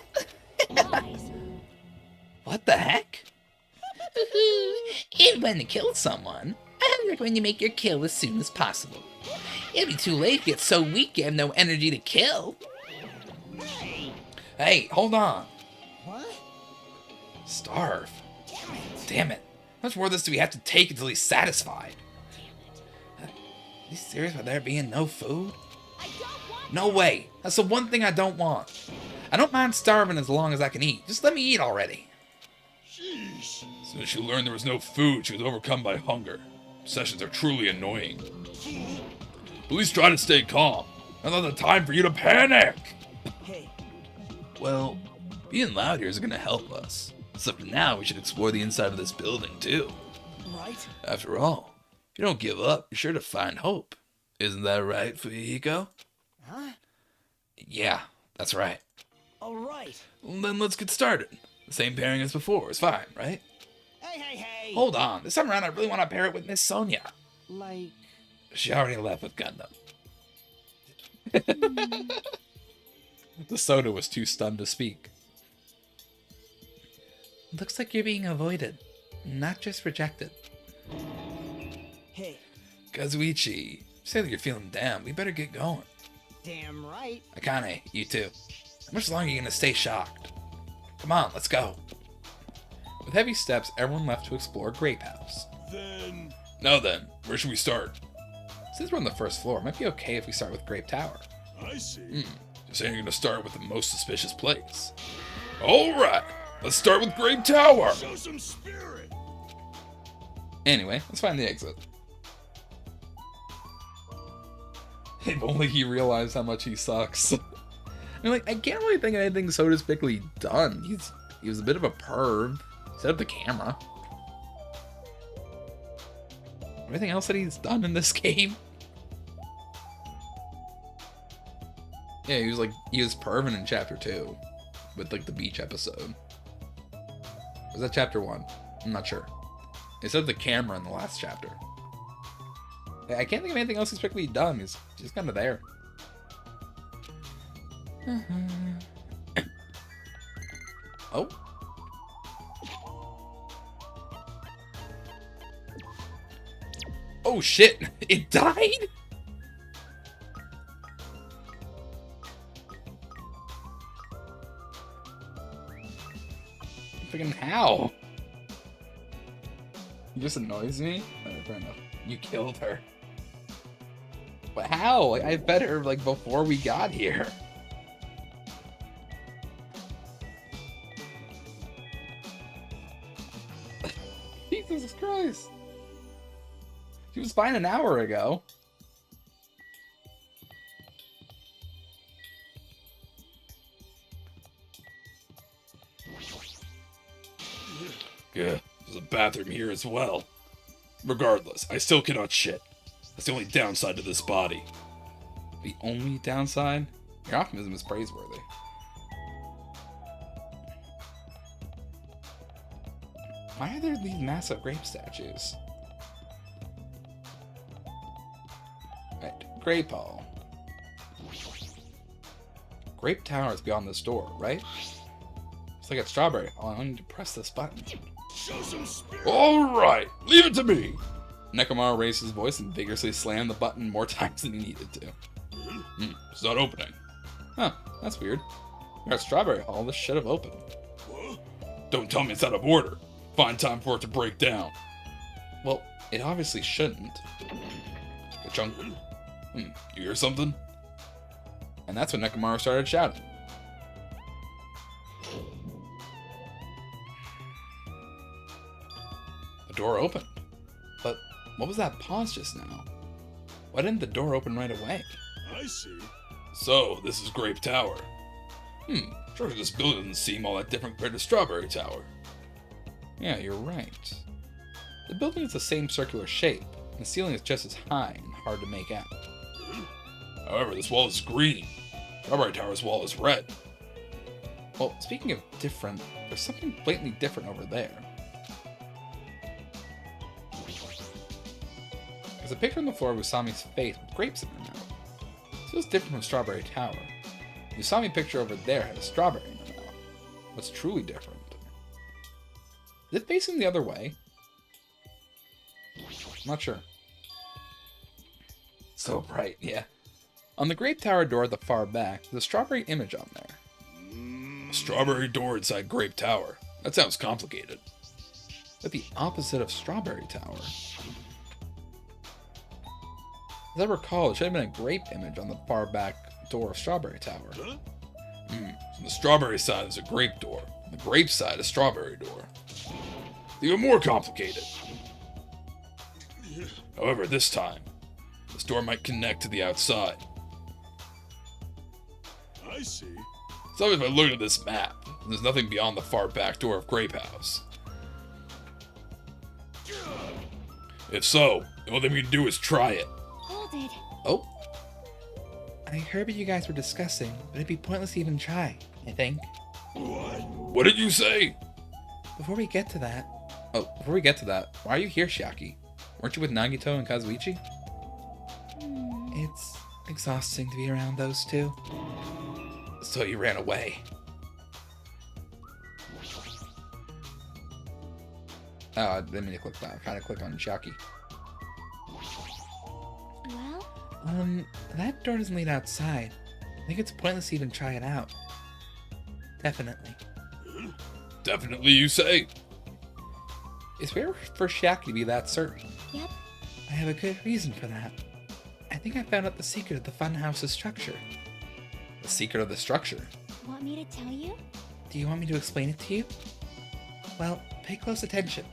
Speaker 1: What the heck? And when to kill someone, I highly recommend you make your kill as soon as possible. It'll be too late if you get so weak you have no energy to kill.
Speaker 3: Hey, hold on.
Speaker 2: What?
Speaker 3: Starve. Damn it. How much more of this do we have to take until he's satisfied? Are you serious about there being no food? No way. That's the one thing I don't want. I don't mind starving as long as I can eat. Just let me eat already.
Speaker 4: Sheesh.
Speaker 3: As soon as she learned there was no food, she was overcome by hunger. Obsessions are truly annoying. At least try to stay calm. Now's not the time for you to panic.
Speaker 2: Hey,
Speaker 3: Well, being loud here isn't going to help us. So for now, we should explore the inside of this building, too.
Speaker 2: right?
Speaker 3: After all, if you don't give up, you're sure to find hope. Isn't that right, Fuyiko?
Speaker 2: Huh?
Speaker 3: Yeah, that's right.
Speaker 2: All right.
Speaker 3: Well, then let's get started. The same pairing as before is fine, right?
Speaker 2: Hey.
Speaker 3: Hold on, this time around I really want to pair it with Miss Sonia.
Speaker 2: Like,
Speaker 3: She already left with Gundam. The soda was too stunned to speak.
Speaker 1: Looks like you're being avoided, not just rejected.
Speaker 2: hey,
Speaker 3: Kazuichi, say that you're feeling down. We better get going.
Speaker 2: damn right.
Speaker 3: Akane, you too. How much longer are you gonna stay shocked? Come on, let's go. With heavy steps, everyone left to explore Grape House.
Speaker 4: Then
Speaker 3: Now then, where should we start? Since we're on the first floor, it might be okay if we start with Grape Tower.
Speaker 4: I see.
Speaker 3: Just saying you're gonna start with the most suspicious place. Alright, let's start with Grape Tower!
Speaker 4: Show some spirit.
Speaker 3: Anyway, let's find the exit. If only he realized how much he sucks. I mean, like, I can't really think of anything so despicably done. He was a bit of a perv. Set up the camera. Everything else that he's done in this game. Yeah, he was perving in chapter 2. With, like, the beach episode. Was that chapter 1? I'm not sure. He set up the camera in the last chapter. I can't think of anything else he's particularly done. He's just kind of there. Oh. Oh shit! It died? Freaking how? It just annoys me. Fair enough. You killed her. But how? Like, I fed her like before we got here. Jesus Christ. She was fine an hour ago. Yeah, there's a bathroom here as well. Regardless, I still cannot shit. That's the only downside to this body. The only downside? Your optimism is praiseworthy. Why are there these massive grape statues? Right, Grape Hall. Grape Tower is beyond this door, right? It's like at Strawberry Hall. I need to press this button.
Speaker 4: Show some spirit.
Speaker 3: Alright, leave it to me! Nekomaru raised his voice and vigorously slammed the button more times than he needed to. It's not opening. Huh, that's weird. You're at Strawberry Hall, this should have opened.
Speaker 4: What?
Speaker 3: Don't tell me it's out of order. Find time for it to break down. Well, it obviously shouldn't. Ka-chunk. You hear something? And that's when Nekomaru started shouting. The door opened. But what was that pause just now? Why didn't the door open right away?
Speaker 4: I see.
Speaker 3: So, this is Grape Tower. Sure, this building doesn't seem all that different compared to Strawberry Tower. Yeah, you're right. The building is the same circular shape, and the ceiling is just as high and hard to make out. However, this wall is green. Strawberry Tower's wall is red. Well, speaking of different, there's something blatantly different over there. There's a picture on the floor of Usami's face with grapes in her mouth. This feels different from Strawberry Tower. The Usami picture over there had a strawberry in her mouth. What's truly different? Is it facing the other way? I'm not sure. So bright, yeah. On the Grape Tower door at the far back, there's a strawberry image on there. A strawberry door inside Grape Tower. That sounds complicated. But the opposite of Strawberry Tower. As I recall, it should have been a grape image on the far back door of Strawberry Tower.
Speaker 4: Huh?
Speaker 3: So on the strawberry side is a grape door. On the grape side, a strawberry door. Even more complicated. However, this time, this door might connect to the outside.
Speaker 4: I see.
Speaker 3: It's obvious by looking at this map. There's nothing beyond the far back door of Grape House. If so, the only thing we can do is try it.
Speaker 5: Hold it.
Speaker 1: Oh. I heard what you guys were discussing, but it'd be pointless to even try, I think.
Speaker 4: What?
Speaker 3: What did you say?
Speaker 1: Before we get to that, why are you here, Shiaki? Weren't you with Nagito and Kazuichi? It's exhausting to be around those two. So you ran away. Oh, I didn't mean to click that. I'm trying to click on Shiaki.
Speaker 5: Well,
Speaker 1: That door doesn't lead outside. I think it's pointless to even try it out. Definitely.
Speaker 3: Definitely, you say?
Speaker 1: It's rare for Shiaki to be that certain.
Speaker 5: yep.
Speaker 1: I have a good reason for that. I think I found out the secret of the Funhouse's structure. The secret of the structure?
Speaker 5: Want me to tell you?
Speaker 1: Do you want me to explain it to you? Well, pay close attention.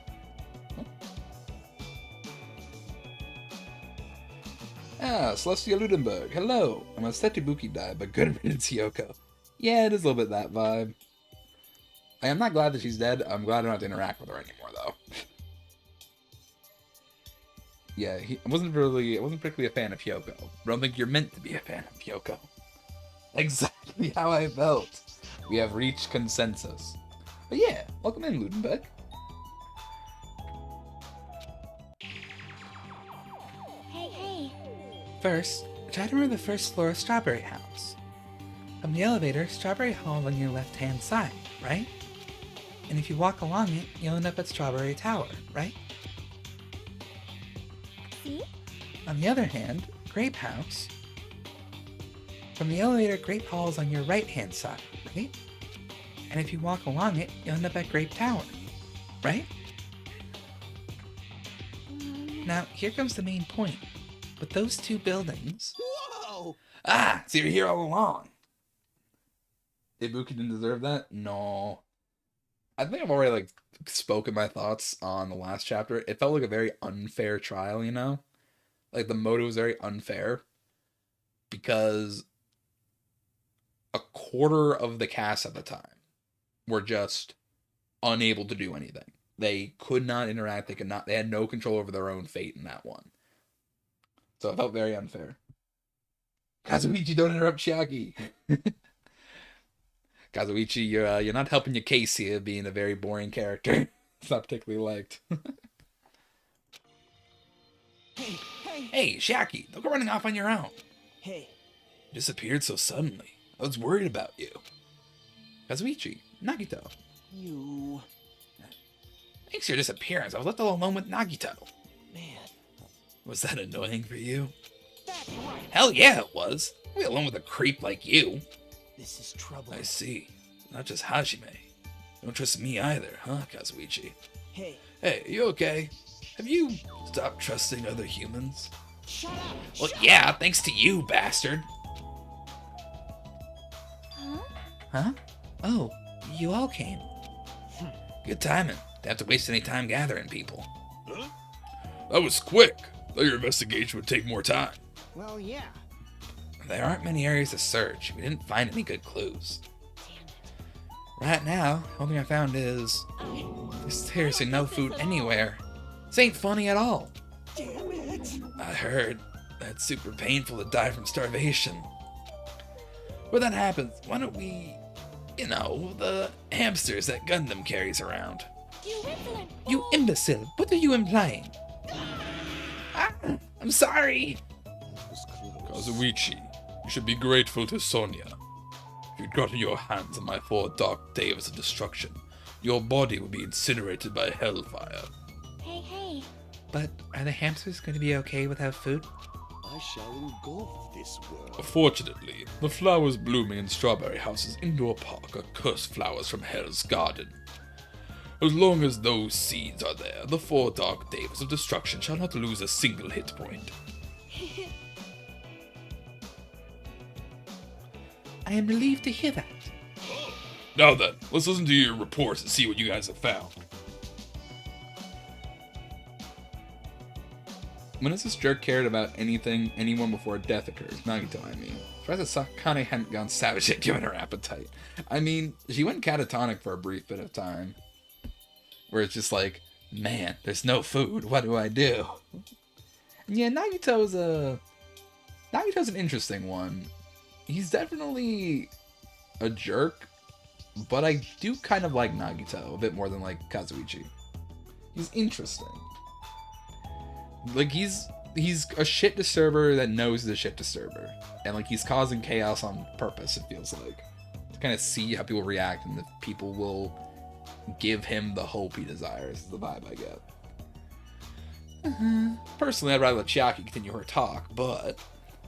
Speaker 1: Ah, Celestia Ludenberg, hello. I'm a Setubuki Dai, but good riddance, Yoko. Yeah, it is a little bit that vibe. I'm not glad that she's dead. I'm glad I don't have to interact with her anymore, though. Yeah, I wasn't particularly a fan of Hyoko. But I don't think you're meant to be a fan of Hyoko. Exactly how I felt. We have reached consensus. But yeah, welcome in, Ludenberg.
Speaker 5: Hey.
Speaker 1: First, try to remember the first floor of Strawberry House. From the elevator, Strawberry Hall is on your left-hand side, right? And if you walk along it, you'll end up at Strawberry Tower, right?
Speaker 5: See?
Speaker 1: On the other hand, Grape House. From the elevator, Grape Hall is on your right-hand side, right? And if you walk along it, you'll end up at Grape Tower, right? Now, here comes the main point. With those two buildings...
Speaker 2: Whoa!
Speaker 3: Ah, so you're here all along. Ibuki didn't deserve that? No. I think I've already like spoken my thoughts on the last chapter. It felt like a very unfair trial, you know? Like the motive was very unfair because a quarter of the cast at the time were just unable to do anything. They could not interact, they had no control over their own fate in that one. So it felt very unfair. Kazuichi, don't interrupt Chiaki. Kazuichi, you're not helping your case here, being a very boring character. It's not particularly liked.
Speaker 2: Hey, hey,
Speaker 3: Hey, Chiaki, don't go running off on your own.
Speaker 2: hey.
Speaker 3: You disappeared so suddenly. I was worried about you. Kazuichi, Nagito.
Speaker 2: You...
Speaker 3: Thanks for your disappearance. I was left all alone with Nagito.
Speaker 2: Man.
Speaker 3: Was that annoying for you?
Speaker 2: That's right.
Speaker 3: Hell yeah, it was. I'll be alone with a creep like you.
Speaker 2: This is trouble.
Speaker 3: I see. Not just Hajime. You don't trust me either, huh, Kazuichi?
Speaker 2: Hey,
Speaker 3: Hey, you okay? Have you stopped trusting other humans?
Speaker 2: shut up.
Speaker 3: Well, yeah, thanks to you, bastard.
Speaker 5: Huh?
Speaker 1: Huh? Oh, you all came.
Speaker 3: Good timing. Don't have to waste any time gathering people.
Speaker 4: Huh?
Speaker 3: That was quick. Thought your investigation would take more time.
Speaker 2: Well, yeah.
Speaker 3: There aren't many areas to search. We didn't find any good clues. Right now, the only thing I found is there's seriously no food anywhere. This ain't funny at all.
Speaker 2: Damn it.
Speaker 3: I heard that's super painful to die from starvation. When that happens, why don't we, the hamsters that Gundam carries around?
Speaker 5: You insolent
Speaker 1: You
Speaker 5: fool!
Speaker 1: imbecile, what are you implying?
Speaker 3: Ah, I'm sorry.
Speaker 4: That was close.
Speaker 3: Kazuichi, you should be grateful to Sonia. If you'd gotten your hands on my 4 dark days of destruction, your body would be incinerated by hellfire.
Speaker 5: Hey, hey.
Speaker 1: But are the hamsters going to be okay without food?
Speaker 4: I shall engulf this world.
Speaker 3: Fortunately, the flowers blooming in Strawberry House's indoor park are cursed flowers from Hell's Garden. As long as those seeds are there, the 4 dark days of destruction shall not lose a single hit point.
Speaker 1: I am relieved to hear that.
Speaker 3: Now then, let's listen to your reports and see what you guys have found. When has this jerk cared about anyone before death occurs? Nagito, I mean. Surprised that Sakane hadn't gone savage yet given her appetite. I mean, she went catatonic for a brief bit of time. Where it's just like, man, there's no food, what do I do? And yeah, Nagito's an interesting one. He's definitely a jerk, but I do kind of like Nagito a bit more than like Kazuichi. He's interesting. Like he's a shit disturber that knows he's a shit disturber, and like he's causing chaos on purpose. It feels like to kind of see how people react and if people will give him the hope he desires. Is the vibe I get. Personally, I'd rather let Chiaki continue her talk, but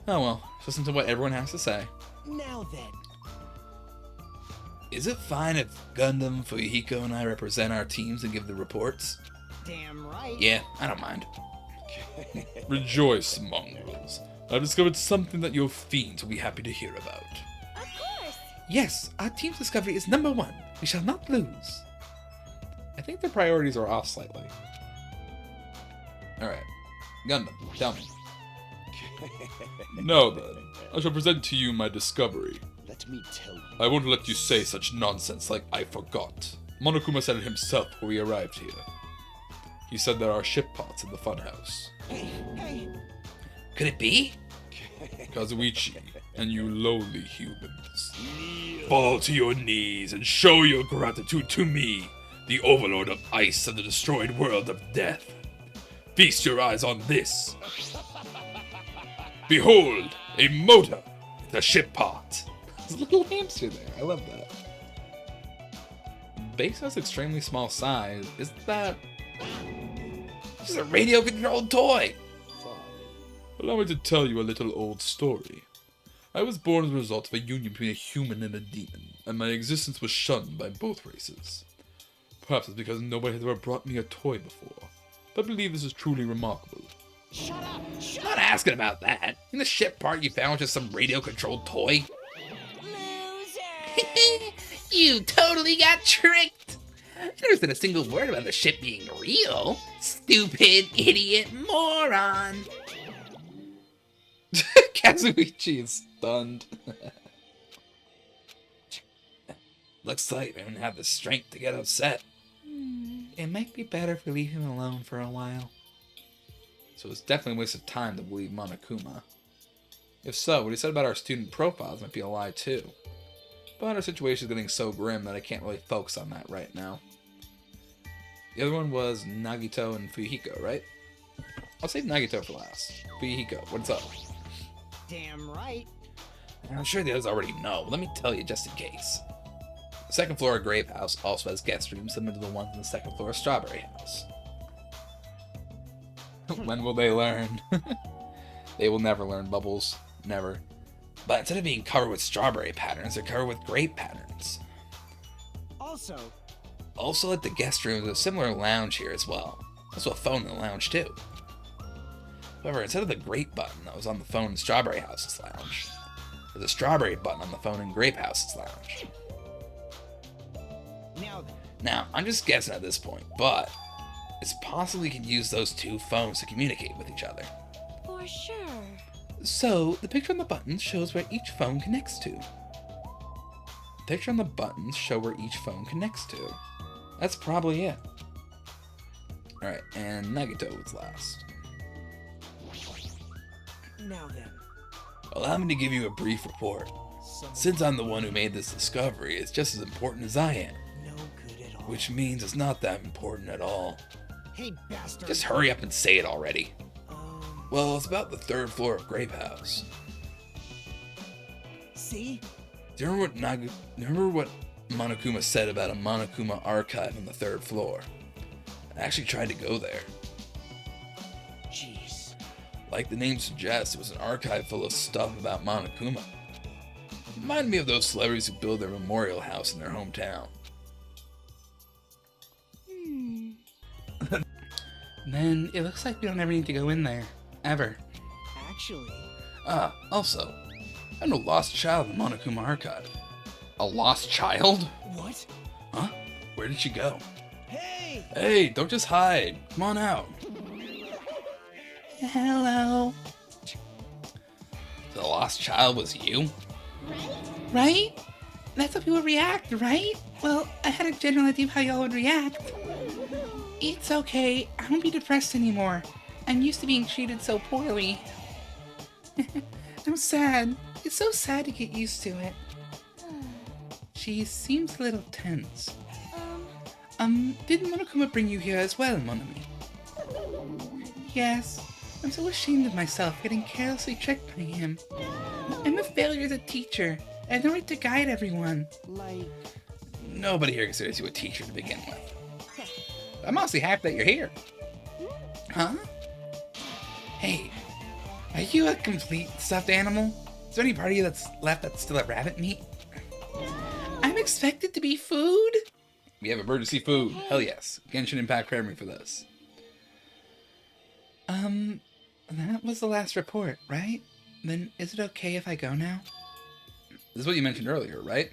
Speaker 3: oh well. Just listen to what everyone has to say.
Speaker 2: Now then.
Speaker 3: Is it fine if Gundam, Fuyuhiko, and I represent our teams and give the reports?
Speaker 2: Damn right.
Speaker 3: Yeah, I don't mind. Rejoice, mongrels. I've discovered something that your fiends will be happy to hear about.
Speaker 5: Of course!
Speaker 1: Yes, our team's discovery is number 1. We shall not lose.
Speaker 3: I think their priorities are off slightly. Alright. Gundam, tell me. Now then, I shall present to you my discovery.
Speaker 4: Let me tell you.
Speaker 3: I won't let you say such nonsense like I forgot. Monokuma said it himself when we arrived here. He said there are ship pots in the funhouse.
Speaker 2: Hey,
Speaker 1: Could it be?
Speaker 3: Kazuichi, and you lowly humans. Fall to your knees and show your gratitude to me, the overlord of ice and the destroyed world of death. Feast your eyes on this. Behold, a motor, the ship pot. There's a little hamster there. I love that. Based on its extremely small size, isn't that just a radio-controlled toy?
Speaker 4: Fine.
Speaker 3: Allow me to tell you a little old story. I was born as a result of a union between a human and a demon, and my existence was shunned by both races. Perhaps it's because nobody has ever brought me a toy before, but I believe this is truly remarkable.
Speaker 2: shut up.
Speaker 1: I'm not asking about that. In the ship part you found was just some radio-controlled toy.
Speaker 6: Loser!
Speaker 1: You totally got tricked. I never said a single word about the ship being real. Stupid, idiot, moron.
Speaker 3: Kazuichi is stunned. Looks like we don't have the strength to get upset.
Speaker 1: It might be better if we leave him alone for a while.
Speaker 3: So it's definitely a waste of time to believe Monokuma. If so, what he said about our student profiles might be a lie too. But our situation is getting so grim that I can't really focus on that right now. The other one was Nagito and Fuyuhiko, right? I'll save Nagito for last. Fuyuhiko, what's up?
Speaker 2: Damn right.
Speaker 3: I'm sure the others already know, but let me tell you just in case. The second floor of Grape House also has guest rooms similar to the ones in the second floor of Strawberry House. When will they learn? They will never learn, Bubbles. Never. But instead of being covered with strawberry patterns, they're covered with grape patterns. Also at the guest rooms, there's a similar lounge here as well. Also a phone in the lounge too. However, instead of the grape button that was on the phone in Strawberry House's lounge, there's a strawberry button on the phone in Grape House's lounge. Now, I'm just guessing at this point, but it's possible you can use those two phones to communicate with each other.
Speaker 5: For sure.
Speaker 1: So, the picture on the buttons shows where each phone connects to.
Speaker 3: The picture on the buttons show where each phone connects to. That's probably it. Alright, and Nagito was last.
Speaker 2: Now then.
Speaker 3: Allow me to give you a brief report. Since I'm the one who made this discovery, it's just as important as I am.
Speaker 2: No good at all.
Speaker 3: Which means it's not that important at all.
Speaker 2: Hey, bastard.
Speaker 3: Just hurry up and say it already. Well, it's about the third floor of Grape House.
Speaker 2: See?
Speaker 3: Do you remember what Monokuma said about a Monokuma archive on the third floor? I actually tried to go there.
Speaker 2: Jeez.
Speaker 3: Like the name suggests, it was an archive full of stuff about Monokuma. It reminded me of those celebrities who build their memorial house in their hometown.
Speaker 1: Then it looks like we don't ever need to go in there. Ever.
Speaker 2: Actually.
Speaker 3: Also, I'm a lost child in the Monokuma archive. A lost child?
Speaker 2: What?
Speaker 3: Huh? Where did she go?
Speaker 2: Hey!
Speaker 3: Hey, don't just hide. Come on out.
Speaker 1: Hello.
Speaker 3: The lost child was you?
Speaker 1: Right? That's how people react, right? Well, I had a general idea of how y'all would react. It's okay. I won't be depressed anymore. I'm used to being treated so poorly. I'm sad. It's so sad to get used to it. She seems a little tense. Did Monokuma bring you here as well, Monami? Yes. I'm so ashamed of myself getting carelessly tricked by him. I'm a failure as a teacher. I have no right to guide everyone.
Speaker 2: Like...
Speaker 3: Nobody here considers you a teacher to begin with.
Speaker 1: I'm honestly happy that you're here. Huh?
Speaker 3: Hey,
Speaker 1: Are you a complete stuffed animal? Is there any part of you that's left that's still at rabbit meat? I'm expected to be food?
Speaker 3: we have emergency food. Hell yes. Genshin Impact credit me for this.
Speaker 1: That was the last report, right? Then is it okay if I go now?
Speaker 3: This is what you mentioned earlier, right?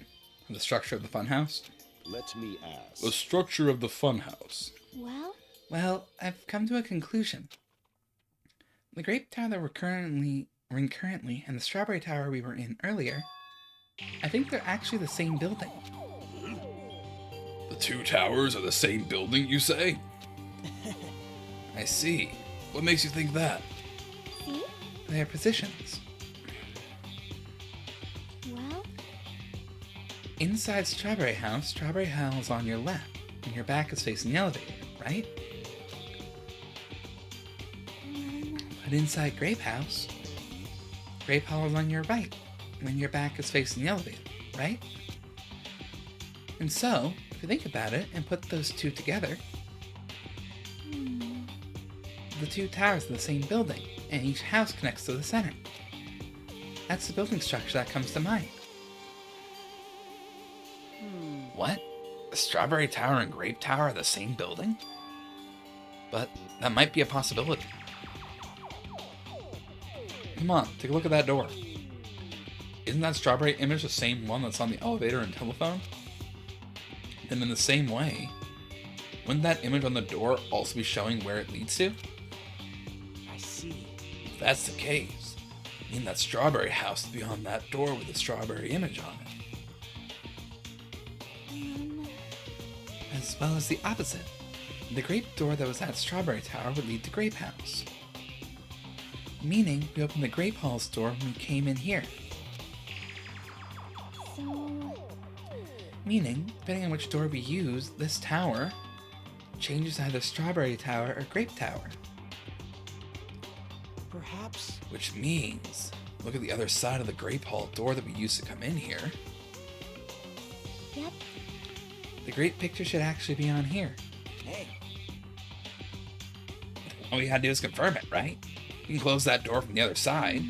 Speaker 3: The structure of the funhouse?
Speaker 4: Let me ask.
Speaker 3: The structure of the funhouse.
Speaker 5: Well,
Speaker 1: Well, I've come to a conclusion. The grape tower that we're in currently and the strawberry tower we were in earlier, I think they're actually the same building.
Speaker 3: The two towers are the same building, you say? I see. What makes you think that?
Speaker 5: see?
Speaker 1: Their positions.
Speaker 5: Well,
Speaker 1: Inside Strawberry House is on your left, and your back is facing the elevator, right? But inside Grape House is on your right, when your back is facing the elevator, right? And so, if you think about it and put those two together, the two towers are the same building, and each house connects to the center. That's the building structure that comes to mind.
Speaker 3: What? The Strawberry Tower and Grape Tower are the same building? But that might be a possibility. Come on, take a look at that door. Isn't that strawberry image the same one that's on the elevator and telephone? Then in the same way, Wouldn't that image on the door also be showing where it leads to?
Speaker 2: I see.
Speaker 3: If that's the case, I mean that strawberry house is beyond that door with the strawberry image on it.
Speaker 1: As well as the opposite. The grape door that was at Strawberry Tower would lead to Grape House. Meaning, we opened the Grape Hall's door when we came in here.
Speaker 5: So,
Speaker 1: Meaning, depending on which door we use, this tower changes either Strawberry Tower or Grape Tower.
Speaker 2: Perhaps.
Speaker 3: Which means, look at the other side of the Grape Hall door that we used to come in here.
Speaker 5: yep.
Speaker 1: The great picture should actually be on here.
Speaker 2: Hey,
Speaker 1: All we gotta do is confirm it, right?
Speaker 3: You can close that door from the other side.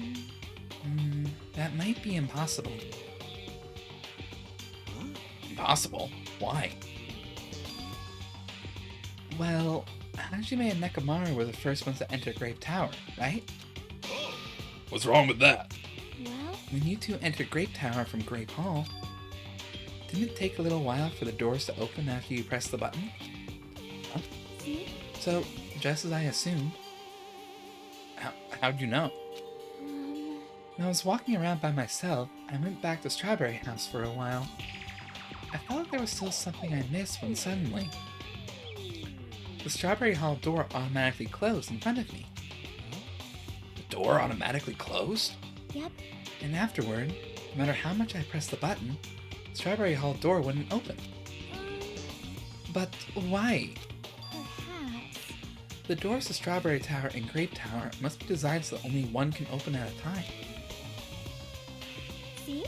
Speaker 1: That might be impossible.
Speaker 3: Impossible. Why?
Speaker 1: Well, Hajime and Nekomaru were the first ones to enter Grape Tower, right?
Speaker 3: What's wrong with that?
Speaker 5: Well,
Speaker 1: When you two entered Grape Tower from Grape Hall, didn't it take a little while for the doors to open after you pressed the button?
Speaker 5: see?
Speaker 1: So, just as I assumed. How'd you know? When I was walking around by myself, I went back to Strawberry House for a while. I felt like there was still something I missed when suddenly, the Strawberry Hall door automatically closed in front of me.
Speaker 3: The door automatically closed?
Speaker 5: Yep.
Speaker 1: And afterward, no matter how much I pressed the button, the Strawberry Hall door wouldn't open. But why?
Speaker 5: Perhaps.
Speaker 1: The doors to Strawberry Tower and Grape Tower must be designed so that only one can open at a time.
Speaker 5: See?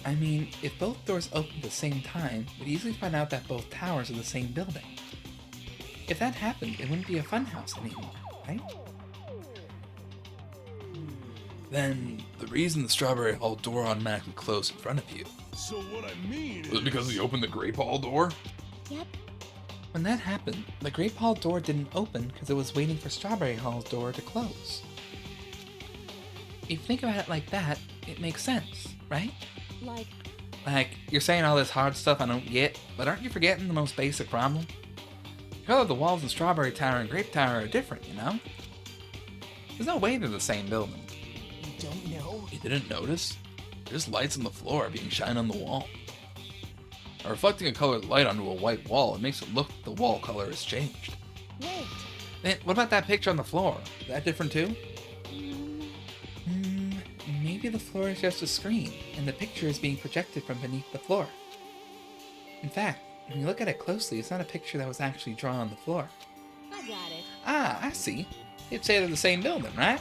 Speaker 1: I mean, if both doors opened at the same time, we'd easily find out that both towers are the same building. If that happened, it wouldn't be a funhouse anymore, right?
Speaker 3: Then, the reason the Strawberry Hall door automatically closed in front of you
Speaker 4: So what I mean
Speaker 3: was it because we opened the Grape Hall door?
Speaker 5: Yep.
Speaker 1: When that happened, the Grape Hall door didn't open because it was waiting for Strawberry Hall's door to close. If you think about it like that, it makes sense, right?
Speaker 5: Like,
Speaker 1: You're saying all this hard stuff I don't get, but aren't you forgetting the most basic problem? The color of the walls in Strawberry Tower and Grape Tower are different, you know? There's no way they're the same building.
Speaker 2: you don't know?
Speaker 3: You didn't notice? There's lights on the floor being shined on the wall. By reflecting a colored light onto a white wall, it makes it look like the wall color has changed.
Speaker 5: wait.
Speaker 1: Then what about that picture on the floor? Is that different too? Maybe the floor is just a screen, and the picture is being projected from beneath the floor. In fact, when you look at it closely, it's not a picture that was actually drawn on the floor.
Speaker 5: I got it.
Speaker 1: Ah, I see. You'd say they're the same building, right?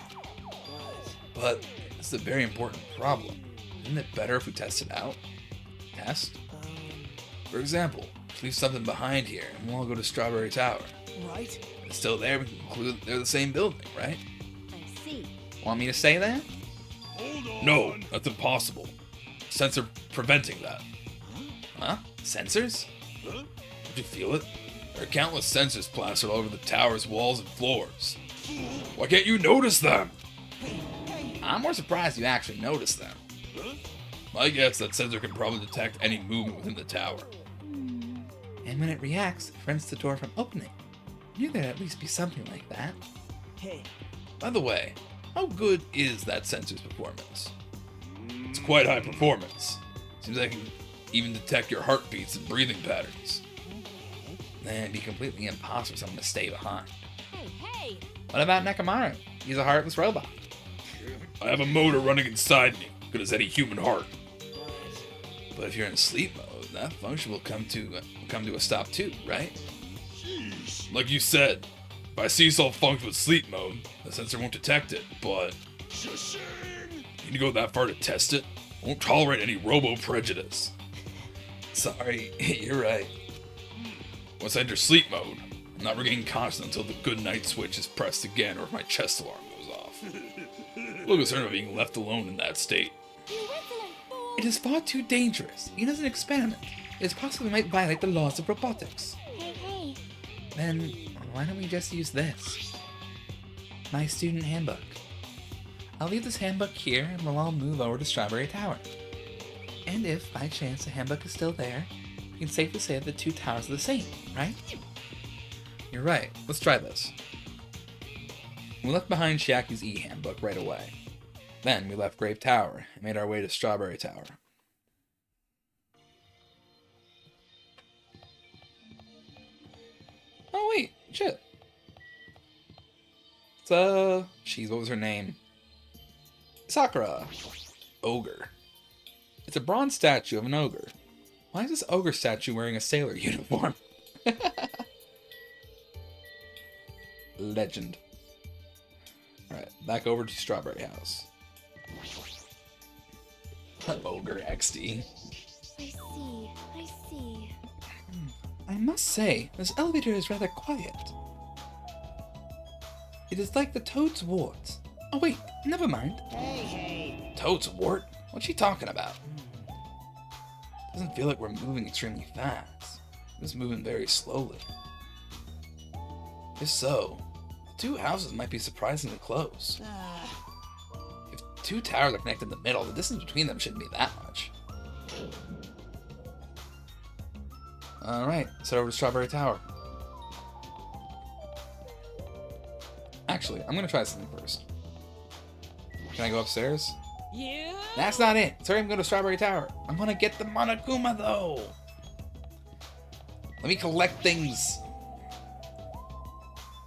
Speaker 3: But this is a very important problem. Isn't it better if we test it out? Test? For example, let's leave something behind here and we'll all go to Strawberry Tower.
Speaker 2: Right?
Speaker 3: If it's still there, we can conclude that they're the same building, right?
Speaker 5: I see.
Speaker 1: Want me to say that?
Speaker 4: Hold on.
Speaker 3: No, that's impossible. Sensor preventing that.
Speaker 1: Huh?
Speaker 3: Sensors?
Speaker 4: Huh?
Speaker 3: Did you feel it? There are countless sensors plastered all over the tower's walls and floors. Why can't you notice them?
Speaker 1: I'm more surprised you actually noticed them.
Speaker 3: I guess that sensor can probably detect any movement within the tower.
Speaker 1: And when it reacts, it prevents the door from opening. I knew there'd at least be something like that.
Speaker 2: Hey,
Speaker 3: By the way, how good is that sensor's performance? It's quite high performance. Seems like it can even detect your heartbeats and breathing patterns.
Speaker 1: Then it'd be completely impossible for someone to stay behind.
Speaker 5: Hey!
Speaker 1: What about Nekomaru? He's a heartless robot.
Speaker 3: I have a motor running inside me, good as any human heart. But if you're in sleep mode, that function will come to a stop too, right? Like you said, if I cease all function with sleep mode, the sensor won't detect it, but you need to go that far to test it? I won't tolerate any robo-prejudice. Sorry, you're right. Once I enter sleep mode, I'm not regaining consciousness until the good night switch is pressed again or if my chest alarm goes off. I'm a little concerned about being left alone in that state.
Speaker 5: You insolent fool!
Speaker 1: It is far too dangerous. Even as an experiment, it possibly might violate the laws of robotics.
Speaker 5: Hey!
Speaker 1: Then why don't we just use this? My student handbook. I'll leave this handbook here and we'll all move over to Strawberry Tower. And if, by chance, the handbook is still there, we can safely say that the two towers are the same, right?
Speaker 3: You're right. Let's try this. We left behind Shiaki's e-handbook right away. Then we left Grape Tower and made our way to Strawberry Tower. Oh wait, shit. It's what was her name? Sakura. Ogre. It's a bronze statue of an ogre. Why is this ogre statue wearing a sailor uniform? Legend. Alright, back over to Strawberry House. Ogre XD.
Speaker 5: I see.
Speaker 3: I must say, this elevator is rather quiet. It is like the Toad's Wart. Oh wait, never mind.
Speaker 2: Hey.
Speaker 3: Toad's Wart? What's she talking about? Doesn't feel like we're moving extremely fast. We're just moving very slowly. If so, the two houses might be surprisingly close. If two towers are connected in the middle, the distance between them shouldn't be that much. Alright, let's head over to Strawberry Tower. Actually, I'm gonna try something first. Can I go upstairs?
Speaker 6: You?
Speaker 3: That's not it. Sorry, I'm going to Strawberry Tower. I want to get the Monokuma, though. Let me collect things.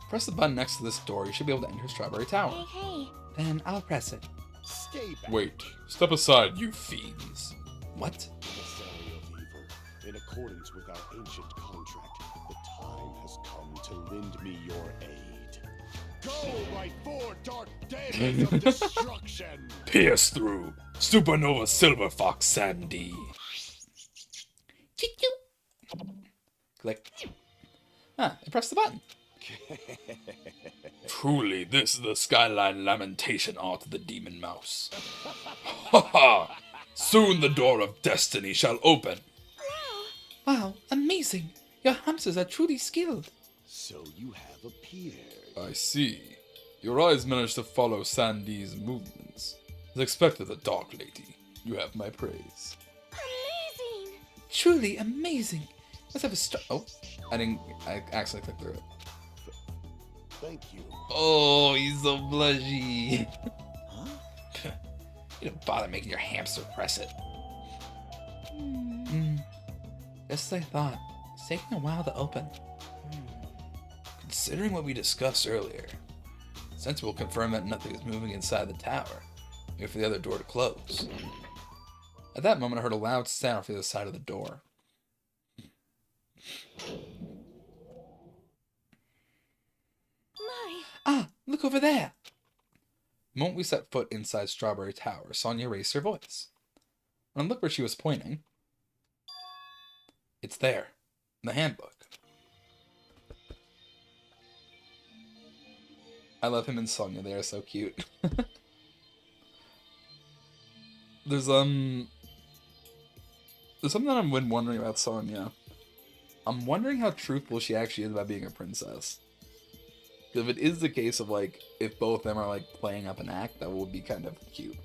Speaker 3: Press the button next to this door. You should be able to enter Strawberry Tower.
Speaker 5: Hey.
Speaker 3: Then I'll press it.
Speaker 4: Stay back.
Speaker 3: Wait. Step aside, you fiends. What?
Speaker 4: Emissary of evil, in accordance with our ancient contract, the time has come to lend me your aid. Go, my four dark days of destruction!
Speaker 3: Pierce through. Supernova Silver Fox Sandy. Click. Ah, I pressed the button. Truly, this is the skyline lamentation art of the demon mouse. Ha ha! Soon the door of destiny shall open. Wow, amazing! Your hamsters are truly skilled.
Speaker 4: So you have appeared.
Speaker 3: I see. Your eyes managed to follow Sandy's movements. As expected, the Dark Lady. You have my praise.
Speaker 5: Amazing.
Speaker 3: Truly amazing. Let's have a Oh, I accidentally clicked through it.
Speaker 4: Thank you.
Speaker 3: Oh, he's so blushy.
Speaker 2: Huh?
Speaker 3: You don't bother making your hamster press it. Just as I thought. It's taking a while to open. Considering what we discussed earlier, since we'll confirm that nothing is moving inside the tower, wait for the other door to close. At that moment, I heard a loud sound from the other side of the door.
Speaker 5: My.
Speaker 3: Ah, look over there! The moment we set foot inside Strawberry Tower, Sonia raised her voice. When I looked where she was pointing, it's there, in the handbook. I love him and Sonia, they are so cute. There's something that I've been wondering about Sonia. I'm wondering how truthful she actually is about being a princess. If it is the case of, like, if both of them are, like, playing up an act, that would be kind of cute.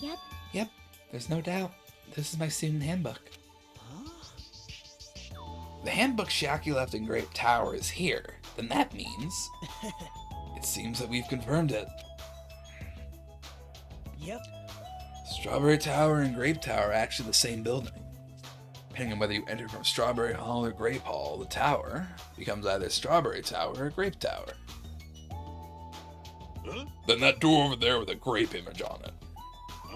Speaker 3: Yep, there's no doubt. This is my student handbook.
Speaker 2: Huh?
Speaker 3: The handbook Shiaki left in Grape Tower is here. Then that means... it seems that we've confirmed it.
Speaker 2: Yep.
Speaker 3: Strawberry Tower and Grape Tower are actually the same building. Depending on whether you enter from Strawberry Hall or Grape Hall, the tower becomes either Strawberry Tower or Grape Tower.
Speaker 4: Huh?
Speaker 3: Then that door over there with a grape image on it.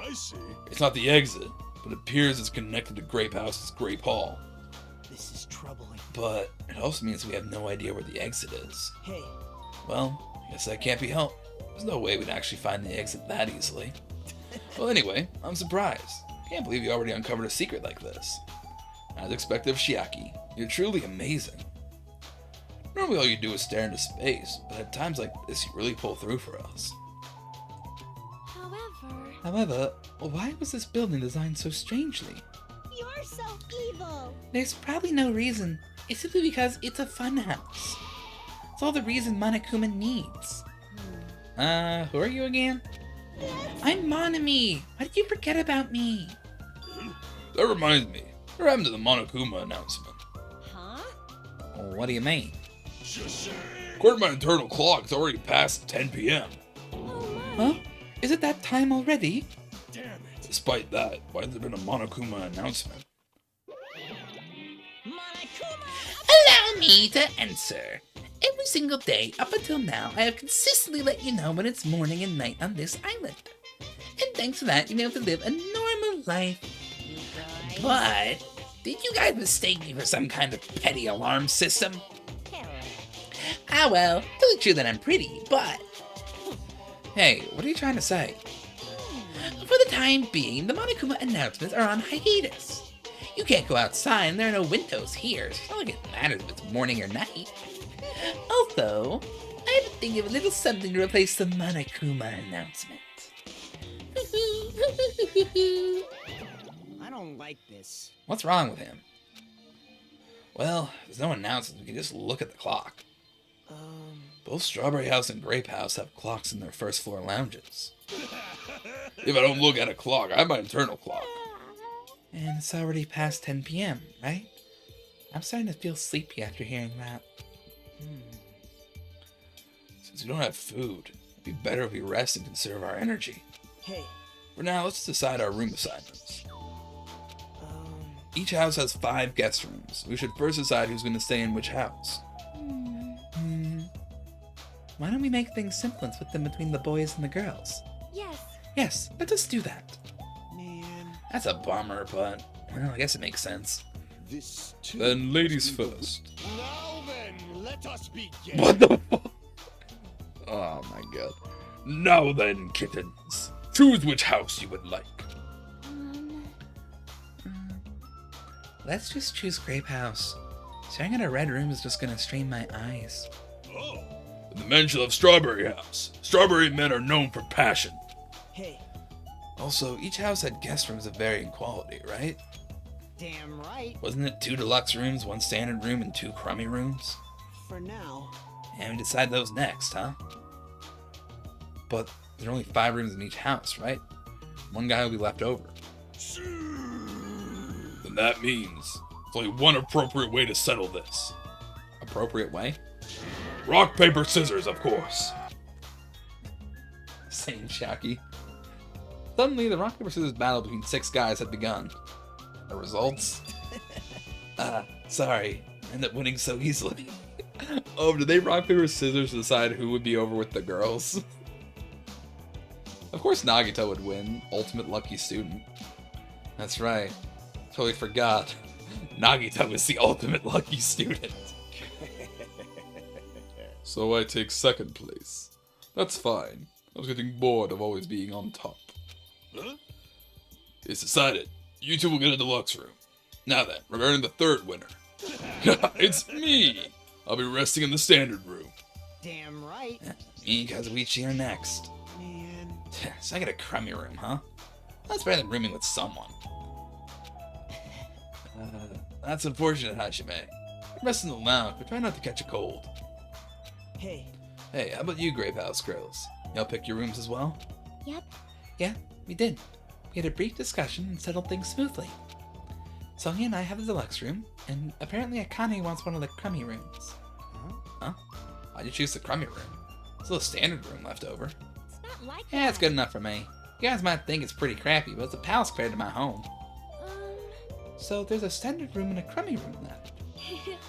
Speaker 4: I see.
Speaker 3: It's not the exit, but it appears it's connected to Grape House's Grape Hall.
Speaker 2: This is troubling.
Speaker 3: But it also means we have no idea where the exit is.
Speaker 2: Hey.
Speaker 3: Well, I guess that can't be helped. There's no way we'd actually find the exit that easily. Well, anyway, I'm surprised. Can't believe you already uncovered a secret like this. As expected of Shiaki, you're truly amazing. Normally all you do is stare into space, but at times like this you really pull through for us. However, why was this building designed so strangely?
Speaker 6: You're so evil.
Speaker 1: There's probably no reason. It's simply because it's a funhouse. It's all the reason Monokuma needs. Who are you again? I'm Monami. Why did you forget about me?
Speaker 3: That reminds me, what happened to the Monokuma announcement?
Speaker 6: Huh?
Speaker 1: Well, what do you mean?
Speaker 3: According to my internal clock, it's already past 10 p.m.
Speaker 1: Huh? Is it that time already?
Speaker 4: Damn it.
Speaker 3: Despite that, why has there been a Monokuma announcement?
Speaker 1: Allow me to answer. Every single day up until now, I have consistently let you know when it's morning and night on this island. And thanks to that, you've been able to live a normal life. But, did you guys mistake me for some kind of petty alarm system? Ah well, totally true that I'm pretty, but... Hey, what are you trying to say? For the time being, the Monokuma announcements are on hiatus. You can't go outside and there are no windows here, so it's not like it matters if it's morning or night. Also, I've been thinking of a little something to replace the Monokuma announcement.
Speaker 2: I don't like this.
Speaker 1: What's wrong with him?
Speaker 3: Well, there's no announcements. We can just look at the clock. Both Strawberry House and Grape House have clocks in their first floor lounges. If I don't look at a clock, I have my internal clock.
Speaker 1: And it's already past 10 p.m., right? I'm starting to feel sleepy after hearing that.
Speaker 3: Since we don't have food, it'd be better if we rest and conserve our energy.
Speaker 2: Hey,
Speaker 3: For now, let's decide our room assignments. Each house has 5 guest rooms. We should first decide who's going to stay in which house.
Speaker 1: Why don't we make things simple and split them between the boys and the girls?
Speaker 5: Yes.
Speaker 1: Yes, let us do that.
Speaker 2: man.
Speaker 1: That's a bummer, but, well, I guess it makes sense.
Speaker 4: This too
Speaker 3: Then ladies
Speaker 4: must be
Speaker 3: first.
Speaker 4: Now then, let us begin.
Speaker 3: What the fuck? Oh my god. Now then, kittens. Choose which house you would like.
Speaker 1: Let's just choose Grape House. Staring at a red room is just gonna strain my eyes.
Speaker 3: Oh. In the mention of Strawberry House. Strawberry men are known for passion.
Speaker 2: Hey,
Speaker 3: Also, each house had guest rooms of varying quality, right?
Speaker 2: damn right.
Speaker 1: Wasn't it 2 deluxe rooms, 1 standard room, and 2 crummy rooms?
Speaker 2: For now.
Speaker 1: And we decide those next, huh? But there are only 5 rooms in each house, right? 1 guy will be left over.
Speaker 3: Then that means there's only one appropriate way to settle this.
Speaker 1: Appropriate way?
Speaker 3: Rock, paper, scissors, of course.
Speaker 1: Same Shaki. Suddenly, the rock, paper, scissors battle between 6 guys had begun. The results? Sorry. I ended up winning so easily. Oh, did they rock, paper, scissors to decide who would be over with the girls? Of course Nagito would win. Ultimate lucky student. That's right. Totally forgot. Nagito is the ultimate lucky student.
Speaker 3: So I take second place. That's fine. I was getting bored of always being on top. Huh? It's decided. You two will get a deluxe room. Now then, regarding the third winner. It's me! I'll be resting in the standard room.
Speaker 2: Damn right.
Speaker 1: Me and Kazuichi are next.
Speaker 2: Man.
Speaker 1: So I get a crummy room, huh? That's better than rooming with someone. That's unfortunate, Hashime. Rest in the lounge, but try not to catch a cold.
Speaker 2: Hey,
Speaker 1: Hey, how about you, Grape House girls? Y'all pick your rooms as well?
Speaker 5: Yep.
Speaker 1: Yeah, we did. We had a brief discussion and settled things smoothly. Sonia and I have the deluxe room, and apparently Akane wants one of the crummy rooms. Huh? Why'd you choose the crummy room? There's a little standard room left over.
Speaker 5: It's not like
Speaker 1: Yeah,
Speaker 5: that.
Speaker 1: it's good enough for me. You guys might think it's pretty crappy, but it's a palace compared to my home. So there's a standard room and a crummy room left.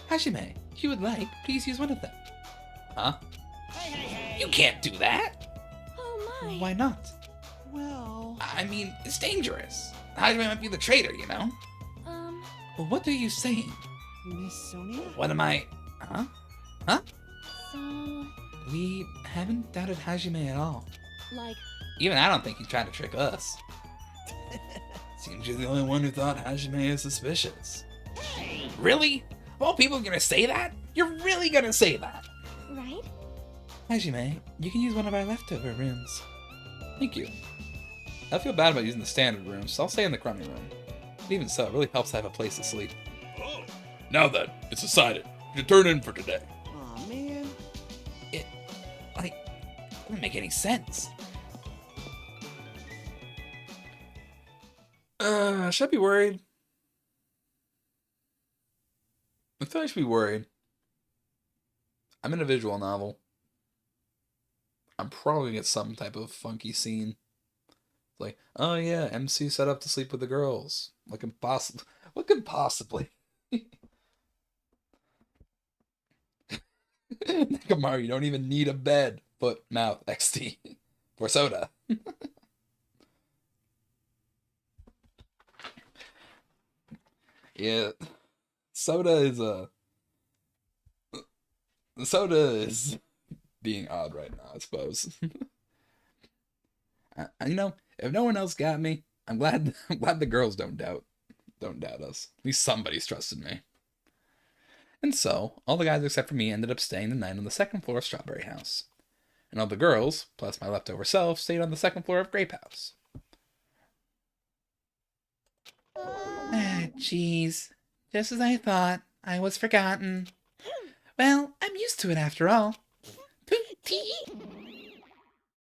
Speaker 1: Hashime, if you would like, please use one of them. Huh? You can't do that!
Speaker 5: Oh my.
Speaker 1: Why not?
Speaker 2: well.
Speaker 1: I mean, it's dangerous. Hashime might be the traitor, you know? Well, what are you saying?
Speaker 2: Miss Sonia?
Speaker 1: What am I... Huh? Huh?
Speaker 5: So,
Speaker 1: We haven't doubted Hajime at all.
Speaker 5: like,
Speaker 1: Even I don't think he tried to trick us. Seems you're the only one who thought Hajime is suspicious. Really? Of all people gonna say that? You're really gonna say that?
Speaker 5: right?
Speaker 1: Hajime, you can use one of our leftover rooms. Thank you. I feel bad about using the standard room, so I'll stay in the crummy room. But even so, it really helps to have a place to sleep.
Speaker 3: Oh. Now then, it's decided. You turn in for today.
Speaker 2: Aw, man.
Speaker 1: It doesn't make any sense. Should I be worried? I feel like I should be worried.
Speaker 3: I'm in a visual novel. I'm probably gonna get some type of funky scene. Like, oh yeah, MC set up to sleep with the girls. What could possibly? What could possibly? Nekomaru, you don't even need a bed. Foot, mouth, XT. For soda. Yeah. Soda is Soda is being odd right now, I suppose. You know, if no one else got me, I'm glad the girls don't doubt us. At least somebody's trusted me. And so, all the guys except for me ended up staying the night on the second floor of Strawberry House. And all the girls, plus my leftover self, stayed on the second floor of Grape House.
Speaker 1: Ah, jeez. Just as I thought, I was forgotten. Well, I'm used to it after all. Tea?